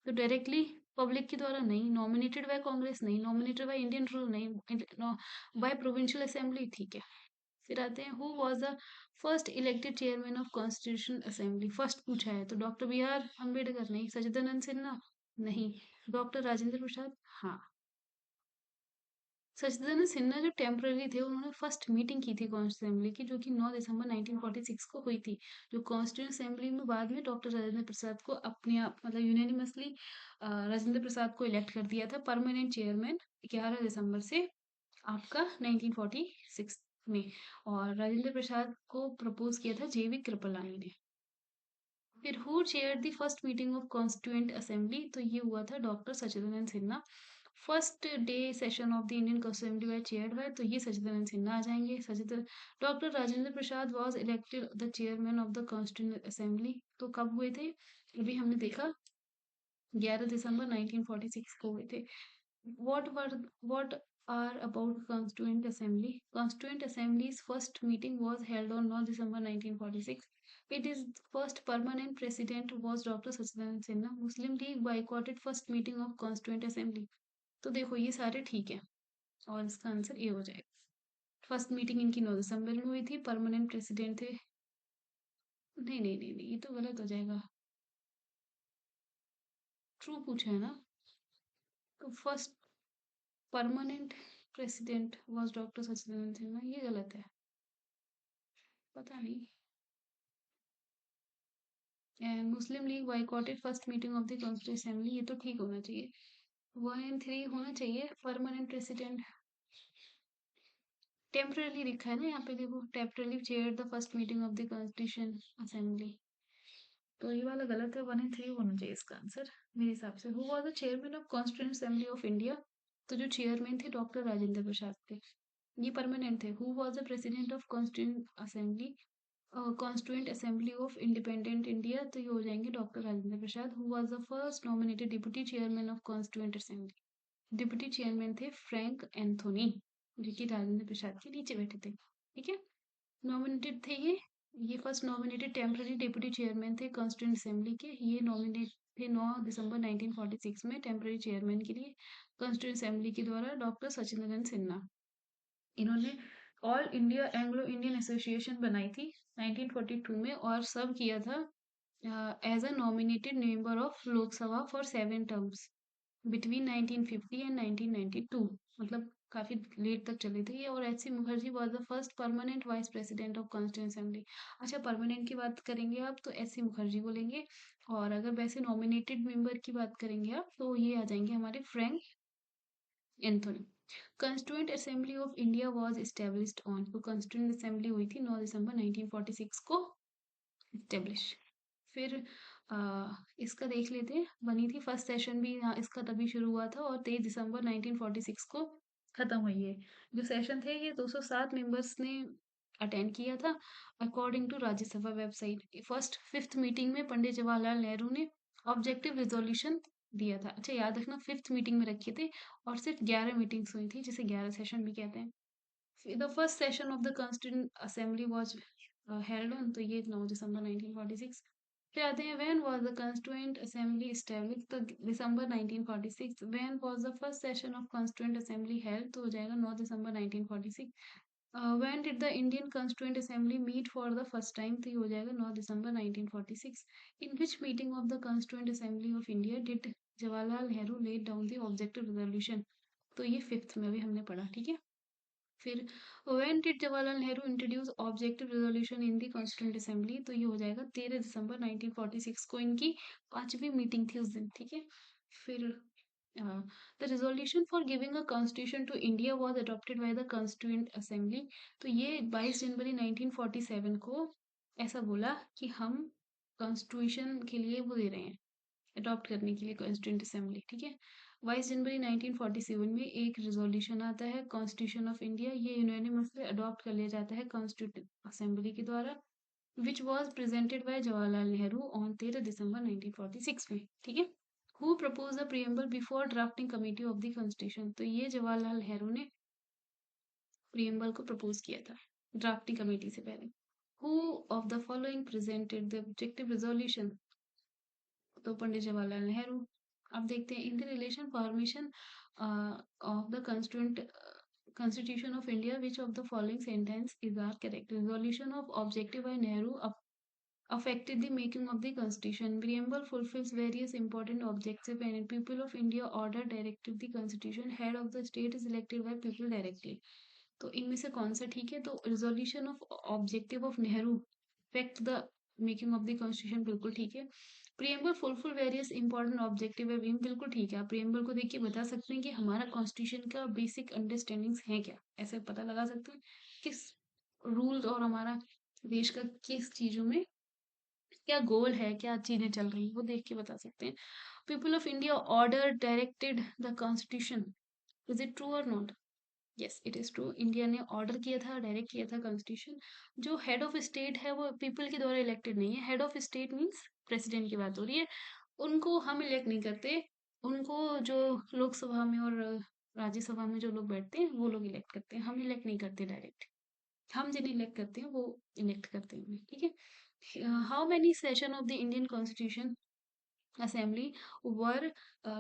तो डायरेक्टली पब्लिक के द्वारा नहीं, नॉमिनेटेड बाय कांग्रेस नहीं, नॉमिनेटेड बाय इंडियन रूल नहीं, बाय प्रोविंशियल असेंबली, ठीक है. फिर आते हैं, who was the first elected chairman of constitution assembly? First पूछा है तो डॉक्टर बी आर अम्बेडकर नहीं. सचिदानंद सिन्हा नहीं. डॉक्टर राजेंद्र प्रसाद, हाँ. सचिदानंद सिन्हा जो टेम्पररी थे, उन्होंने फर्स्ट मीटिंग की थी कॉन्स्टिट्यूशन असेंबली की, जो कि 9 दिसंबर 1946 को हुई थी. जो कॉन्स्टिट्यूशन असेंबली में बाद में डॉक्टर राजेंद्र प्रसाद को अपने आप, मतलब यूनानिमसली राजेंद्र प्रसाद को इलेक्ट कर दिया था परमानेंट चेयरमैन 11 दिसंबर से आपका 1946 में. और राजेंद्र प्रसाद को प्रपोज किया था जेवी कृपलानी ने. फिर who chair the first meeting of constituent assembly? तो ये हुआ था doctor Sachchidananda Sinha. First day session of the Indian assembly by chaired by, तो ये सचिदानंद सिन्हा आ जाएंगे. Doctor Rajendra Prasad was elected the chairman of the constituent assembly. तो कब हुए थे? अभी हमने देखा 11 दिसंबर 1946 को हुए थे. What are about Constituent Assembly? Constituent Assembly's first meeting was held on 9 December 1946. Its first permanent president was Dr. Sachidanand Sinha. Muslim League boycotted first meeting of Constituent Assembly. तो देखो ये सारे ठीक है और इसका आंसर ए हो जाएगा. फर्स्ट मीटिंग इनकी 9 दिसंबर में हुई थी. परमानेंट प्रेसिडेंट थे, नहीं नहीं नहीं नहीं, ये तो गलत हो जाएगा. ट्रू पूछा है ना. तो first permanent president was doctor Sachchidananda Sinha, ये गलत है, पता नहीं. And Muslim League boycotted first meeting of the constituent assembly, ये तो ठीक होना चाहिए. 1 and 3 होना चाहिए. परमानेंट प्रेसिडेंट टेम्पररी लिखा है ना यहाँ पे, देखो temporary chair the first meeting of the constitution assembly. तो ये वाला गलत है. 1 and 3 होना चाहिए इसका आंसर मेरे हिसाब से. Who was the chairman of constituent assembly of India? तो जो चेयरमैन थे डॉक्टर राजेंद्र प्रसाद थे. ये परमानेंट थे। Who was the president of constituent assembly of independent India, तो ये हो जाएंगे doctor Rajendra Prasad. Who was the first nominated deputy chairman of constituent assembly, deputy chairman थे फ्रैंक एंथोनी, जो कि राजेंद्र प्रसाद के नीचे बैठे थे। ठीक है, नॉमिनेटेड थे ये first nominated temporary deputy chairman थे कॉन्स्टिट्यूंट असेंबली के। ये नॉमिनेट थे 9 दिसंबर 1946 में टेम्पररी चेयरमैन के लिए कॉन्स्टिट्यूंट असेंबली के द्वारा डॉक्टर सचिंद्रन सिन्हा। इन्होंने all India Anglo Indian association बनाई थी 1942 में और सर्व किया था as a nominated member of Lok Sabha for 7 terms between 1950 and 1992, मतलब काफी लेट तक चली थी ये। और H C Mukherjee was the first permanent vice president of constituent assembly. अच्छा, परमानेंट की बात करेंगे आप तो एच सी मुखर्जी बोलेंगे, और अगर वैसे नॉमिनेटेड मेंबर की बात करेंगे आप तो ये आ जाएंगे हमारे Frank Anthony. Constituent assembly of India was established on, तो कॉन्स्टिट्यूंट असेंबली हुई थी 9 दिसंबर 1946 को एस्टेब्लिश। फिर इसका देख लेते हैं, बनी थी फर्स्ट सेशन भी यहाँ इसका तभी शुरू हुआ था और 23 दिसंबर 1946 को खत्म हुई है। जो सेशन थे ये 207 मेंबर्स ने अटेंड किया था according to Rajya Sabha website. First fifth meeting में पंडित जवाहरलाल नेहरू ने ऑब्जेक्टिव रिजोल्यूशन दिया था। अच्छा, याद रखना फिफ्थ मीटिंग में रखे थे और सिर्फ 11 मीटिंग्स हुई थी, जिसे 11 सेशन भी कहते हैं। The first session of the constituent assembly was held on, तो ये 9 दिसंबर 1946। फिर आते हैं when was the constituent assembly established, तो December 1946। When was the first session of constituent assembly held, तो हो जाएगा 9 December 1946। When did the Indian constituent assembly meet for the first time, तो ये हो जाएगा 9 December 1946। In which meeting of the constituent assembly of India did Jawaharlal Nehru laid down the objective resolution, तो ये fifth में भी हमने पढ़ा। ठीक है, फिर when did Jawaharlal Nehru introduce objective resolution in the constituent assembly, तो ये हो जाएगा 13 दिसंबर 1946 को इनकी 5वीं मीटिंग थी उस दिन। ठीक है, फिर the resolution for giving a constitution to India was adopted by the constituent assembly, तो ये 22 जनवरी 1947 को ऐसा बोला कि हम कॉन्स्टिट्यूशन के लिए वो दे रहे हैं, अडॉप्ट करने के लिए कॉन्स्टिट्यूंट असेंबली। ठीक है, 22 जनवरी 1947 में एक रिजोल्यूशन आता है कॉन्स्टिट्यूशन ऑफ इंडिया, ये यूनानिमसली अडॉप्ट कर लिया जाता है कॉन्स्टिट्यूंट असेंबली के द्वारा, which was presented by Jawaharlal Nehru on 13 दिसंबर 1946 में। ठीक है, who propose the preamble before drafting committee of the constitution, तो ये जवाहरलाल नेहरू ने प्रियम्बल को प्रपोज किया था ड्राफ्टिंग कमेटी से पहले। Who of the following presented the objective resolution, तो पंडित जवाहरलाल नेहरू। अब देखते हैं in the relation formation of the Constitution of India, which of the following sentence is are correct? Resolution of objective by Nehru affected the making of the Constitution. Preamble fulfills various important objectives and people of India order directive the Constitution. Head of the state is elected by people directly. तो इनमें से कौन सा ठीक है? तो resolution of objective of Nehru affect the making of the constitution, बिल्कुल ठीक है। Preamble fulfil various important objective है, बिल्कुल ठीक है। आप प्रियम्बल को देख के बता सकते हैं कि हमारा कॉन्स्टिट्यूशन का बेसिक अंडरस्टैंडिंग्स है क्या, ऐसे पता लगा सकते हैं किस रूल्स और हमारा देश का किस चीजों में क्या गोल है, क्या चीजें चल रही हैं, वो देख के बता सकते हैं। People of India order directed the constitution, is it true और not? Yes, it is true. India ने ऑर्डर किया था, डायरेक्ट किया था कॉन्स्टिट्यूशन। जो हेड ऑफ स्टेट है वो पीपल के द्वारा इलेक्टेड नहीं है। Head of state means president की बात हो रही है, उनको हम इलेक्ट नहीं करते, उनको जो लोकसभा में और राज्यसभा में जो लोग बैठते हैं वो लोग इलेक्ट करते हैं, हम इलेक्ट नहीं करते डायरेक्ट। हम जिन्हें इलेक्ट करते हैं वो इलेक्ट करते हैं, ठीक है। How many session of the Indian constitution assembly were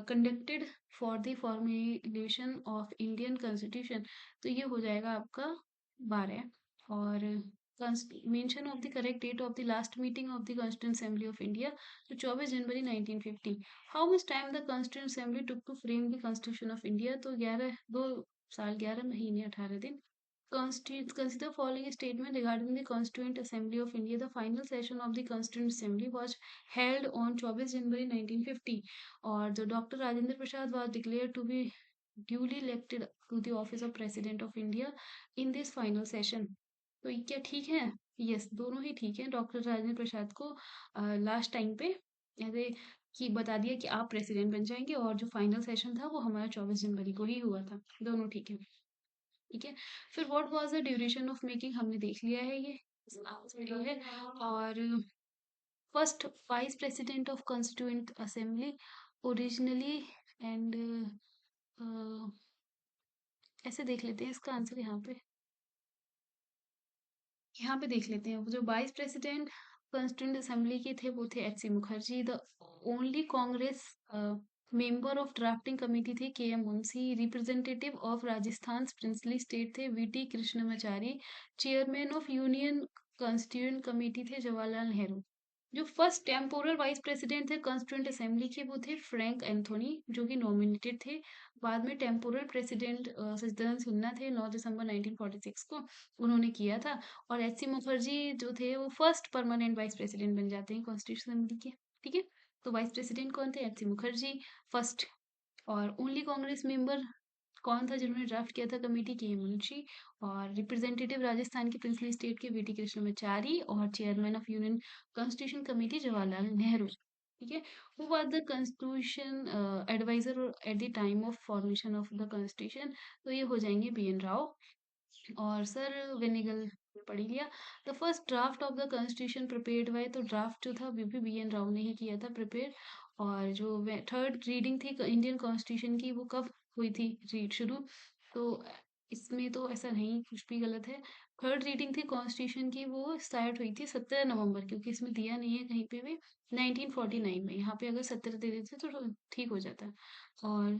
conducted for the formulation of Indian Constitution, तो ये हो जाएगा आपका 12। और mention of the correct date of the last meeting of the Constituent Assembly of India, तो 24 जनवरी 1950। How much time the Constituent Assembly took to frame the Constitution of India, तो 2 साल 11 महीने 18 दिन। Consider following statement regarding the Constituent Assembly of India. The final session of the Constituent Assembly was held on 24 January 1950, और जो doctor Rajendra Prasad was declared to be duly elected to the office of President of India in this final session. तो ये क्या ठीक है? Yes, दोनों ही ठीक है। डॉक्टर राजेंद्र प्रसाद को लास्ट टाइम पे ऐसे कि बता दिया कि आप प्रेसिडेंट बन जाएंगे, और जो फाइनल सेशन था वो हमारा 24 जनवरी को ही हुआ था। दोनों ठीक है। ठीक है। फिर what was the duration of making, हमने देख लिया है ये वीडियो है। और first vice president of constituent assembly originally, and ऐसे देख लेते हैं इसका आंसर यहाँ पे देख लेते हैं। जो वाइस प्रेसिडेंट कॉन्स्टिट्यूएंट असेंबली के थे वो थे H C Mukherjee. The only Congress member of drafting committee थे K M Munshi. Representative of Rajasthan princely state थे V T Krishnamachari. Chairman of union constituent committee थे जवाहरलाल नेहरू। जो फर्स्ट टेम्पोरल वाइस प्रेसिडेंट थे कॉन्स्टिट्यूएंट असेंबली के वो थे फ्रैंक एंथोनी, जो कि नॉमिनेटेड थे। बाद में टेम्पोरल प्रेसिडेंट सच्चिदानंद सिन्हा थे 9 दिसंबर 1946 को, उन्होंने किया था। और एच सी मुखर्जी जो थे वो फर्स्ट परमानेंट वाइस प्रेसिडेंट बन जाते हैं कॉन्स्टिट्यूशन असेंबली के। ठीक है। तो वाइस प्रेसिडेंट कौन थे? H C Mukherjee first. और ओनली कांग्रेस मेंबर कौन था जिन्होंने ड्राफ्ट किया था कमेटी? के एम मुंशी। और रिप्रेजेंटेटिव राजस्थान के प्रिंसली स्टेट के वी टी कृष्णमाचारी। और chairman of union constitution committee Jawaharlal Nehru. ठीक है। Who was the constitution adviser at the time of formation of the constitution? तो ये हो जाएंगे बी एन राव और सर वेनेगल। पढ़ ही लिया। The first draft of the constitution prepared by, तो ड्राफ्ट जो था वो भी बी एन राव ने ही किया था प्रिपेयर। और जो थर्ड रीडिंग थी इंडियन कॉन्स्टिट्यूशन की वो कब हुई थी रीड शुरू? तो इसमें तो ऐसा नहीं, कुछ भी गलत है। थर्ड रीडिंग थी कॉन्स्टिट्यूशन की वो स्टार्ट हुई थी 17 नवंबर, क्योंकि इसमें दिया नहीं है कहीं पे भी 1949 में। यहाँ पे अगर 17 दे देते तो ठीक हो जाता। और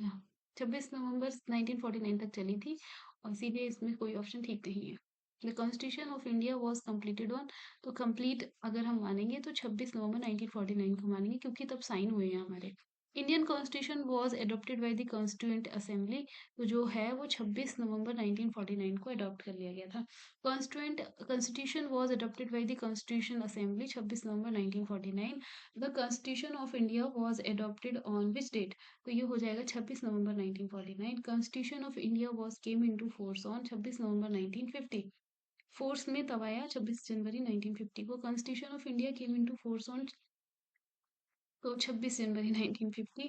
26 नवंबर 1949 तक चली थी, और इसीलिए इसमें कोई ऑप्शन ठीक नहीं है। The constitution of India was completed on, तो कंप्लीट अगर हम मानेंगे तो 26 नवंबर 1949 को मानेंगे, क्योंकि तब साइन हुए हैं हमारे। Indian constitution was adopted by the constituent assembly, तो जो है वो 26 नवंबर 1949 को अडॉप्ट कर लिया गया था। Constituent constitution was adopted by the constitution assembly 26 November 1949। The constitution of India was adopted on which date? तो ये हो जाएगा 26 November 1949। Constitution of India was came into force on 26 November 1950। Force में तब आया 26 जनवरी 1950 को। Constitution of India came into force on, तो 26 जनवरी 1950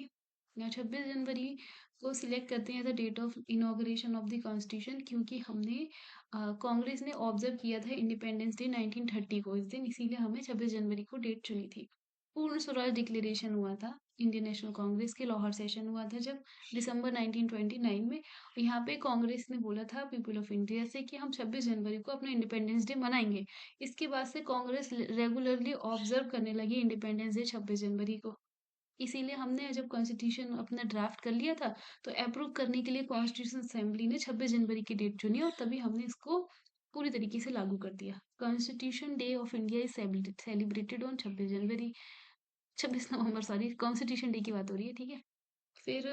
या 26 जनवरी को सिलेक्ट करते हैं as a date of inauguration of the constitution, क्योंकि हमने कांग्रेस ने ऑब्जर्व किया था इंडिपेंडेंस डे 1930 को इस दिन, इसीलिए हमें 26 जनवरी को डेट चुनी थी। पूर्ण स्वराज डिक्लेरेशन हुआ था इंडियन नेशनल कांग्रेस के, लाहौर सेशन हुआ था जब दिसंबर 1929 में। यहाँ पे कांग्रेस ने बोला था पीपल ऑफ इंडिया से कि हम 26 जनवरी को अपना इंडिपेंडेंस डे मनाएंगे। इसके बाद से कांग्रेस रेगुलरली ऑब्जर्व करने लगी इंडिपेंडेंस डे 26 जनवरी को। इसीलिए हमने जब कॉन्स्टिट्यूशन अपना ड्राफ्ट कर लिया था, तो अप्रूव करने के लिए कॉन्स्टिट्यूशन असेंबली ने 26 जनवरी की डेट चुनी, और तभी हमने इसको पूरी तरीके से लागू कर दिया। Constitution day of India is celebrated on 26 January, 26 November, sorry, constitution day की बात हो रही है। ठीक है। फिर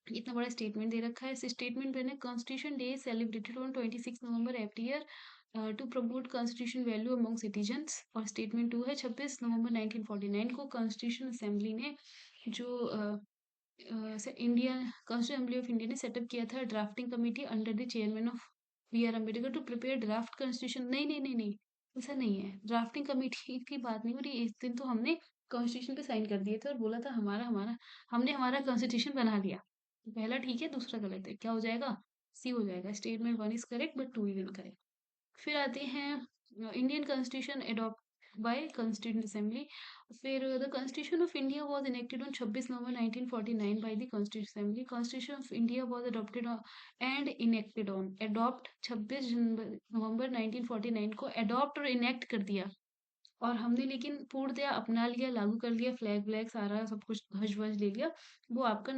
इतना बड़ा स्टेटमेंट दे रखा है। स्टेटमेंट मैंने constitution day celebrated on 26 November every year to promote constitution value among citizens. और स्टेटमेंट 2 है 26 नवंबर 1949 को कॉन्स्टिट्यूशन असेंबली ने जो India constitution assembly of India ने सेटअप किया था drafting committee under the chairman of B R Ambedkar to prepare draft constitution. नहीं नहीं नहीं नहीं, ऐसा नहीं है। ड्राफ्टिंग कमेटी की बात नहीं हो रही। इस दिन तो हमने कॉन्स्टिट्यूशन पे साइन कर दिए थे और बोला था हमारा हमारा हमने हमारा कॉन्स्टिट्यूशन बना लिया। तो पहला ठीक है, दूसरा गलत है। क्या हो जाएगा? सी हो जाएगा। Statement 1 is correct but 2 is incorrect. फिर आते हैं Indian constitution adopt by constituent assembly. फिर the constitution of India was enacted on 26 November 1949 by the constitution assembly. Constitution of India was adopted and enacted on, adopt 26 November 1949 को adopt और enact कर दिया। और हमने लेकिन पूर्णतया अपना लिया, लागू कर लिया, फ्लैग व्लैग सारा सब कुछ ध्वज वज ले लिया, वो आपका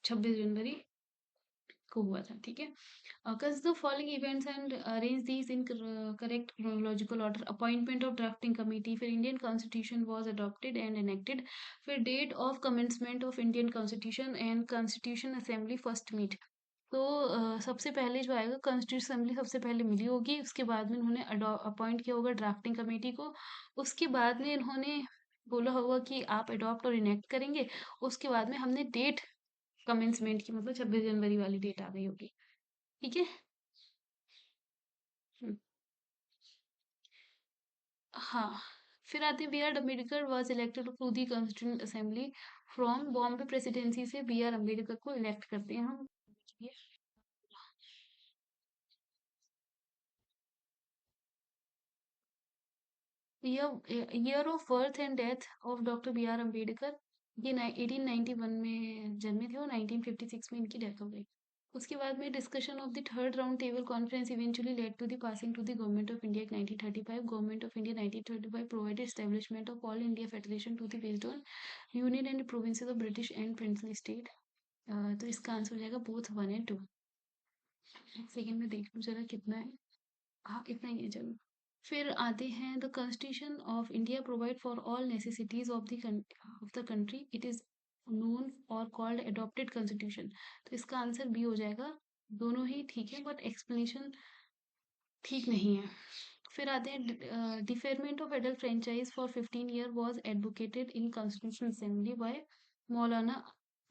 26 जनवरी को हुआ था। ठीक है। Consider the following events and arrange these in correct chronological order. Appointment of drafting committee, फिर Indian Constitution was adopted and enacted, फिर date of commencement of Indian Constitution and Constitution Assembly first meet। तो सबसे पहले जो आएगा constitution assembly सबसे पहले मिली होगी, उसके बाद में उन्होंने अपॉइंट किया होगा ड्राफ्टिंग कमेटी को, उसके बाद में इन्होंने बोला होगा कि आप अडॉप्ट और इनेक्ट करेंगे, उसके बाद में हमने डेट कमेंसमेंट की, मतलब 26 जनवरी वाली डेट आ गई होगी। ठीक है। हम्म, हाँ। फिर आते हैं B R Ambedkar was elected to the constituent assembly from Bombay presidency से बी आर अम्बेडकर को इलेक्ट करते हैं हम। Year of birth and death of doctor B R Ambedkar, ये 1891 में जन्मे थे और 1956 में इनकी डेथ हो गई। उसके बाद में discussion of the third round table conference eventually led to the passing to the government of India 1935। Government of India 1935 provided establishment of all India federation to the based on union and provinces of British and princely state. तो इसका answer हो जाएगा both 1 and 2। Second में देख लूँ जरा कितना है। हाँ, इतना ही है, चलो। फिर आते हैं the constitution of India provide for all necessities of the country, it is known और कॉल्ड एडॉप्टेड कॉन्स्टिट्यूशन। तो इसका आंसर बी हो जाएगा। दोनों ही ठीक है बट एक्सप्लेनेशन ठीक नहीं है। फिर आते हैं deferment of adult franchise for 15 year was advocated in constitution assembly by Maulana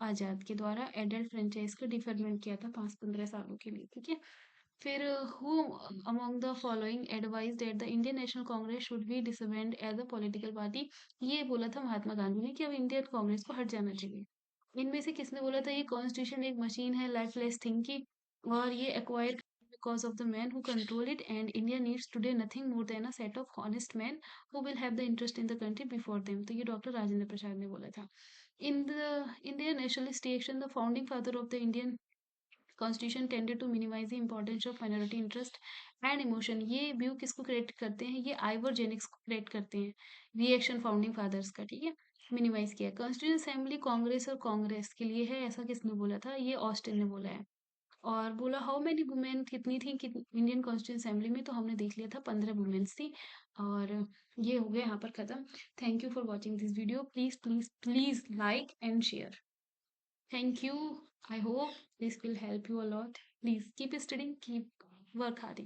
Azad के द्वारा एडल्ट फ्रेंचाइज का डिफेयरमेंट किया था 5-15 सालों के लिए, ठीक है। फिर who among the following advise that the Indian national Congress should be disband as a political party, ये बोला था महात्मा गांधी ने कि अब इंडियन कांग्रेस को हट जाना चाहिए। इनमें से किसने बोला था ये कॉन्स्टिट्यूशन एक मशीन है लाइफलेस थिंग की, और ये acquire because of the men who control it, and India needs today nothing more than a set of honest men who will have the interest in the country before them। तो ये doctor Rajendra प्रसाद ने बोला था। In the Indian nationalist reaction, the founding father of the Indian Constitution tended to minimize the importance of minority interest and emotion। ये view किसको create करते हैं, ये आइवर जेनिक्स को क्रिएट करते हैं, रिएक्शन फाउंडिंग फादर्स का, ठीक है। मिनिमाइज किया। कॉन्स्टिट्यूशन असेंबली कांग्रेस और कांग्रेस के लिए है, ऐसा किसने बोला था, ये ऑस्टिन ने बोला है। और बोला हाउ मेनी वुमेन कितनी थी इंडियन कॉन्स्टिट्यूशन असेंबली में, तो हमने देख लिया था 15 वुमेन्स थी। और ये हो गया यहाँ पर खत्म। Thank you for watching this video, please please please like and share. Thank you. I hope this will help you a lot. Please keep studying, keep work hard.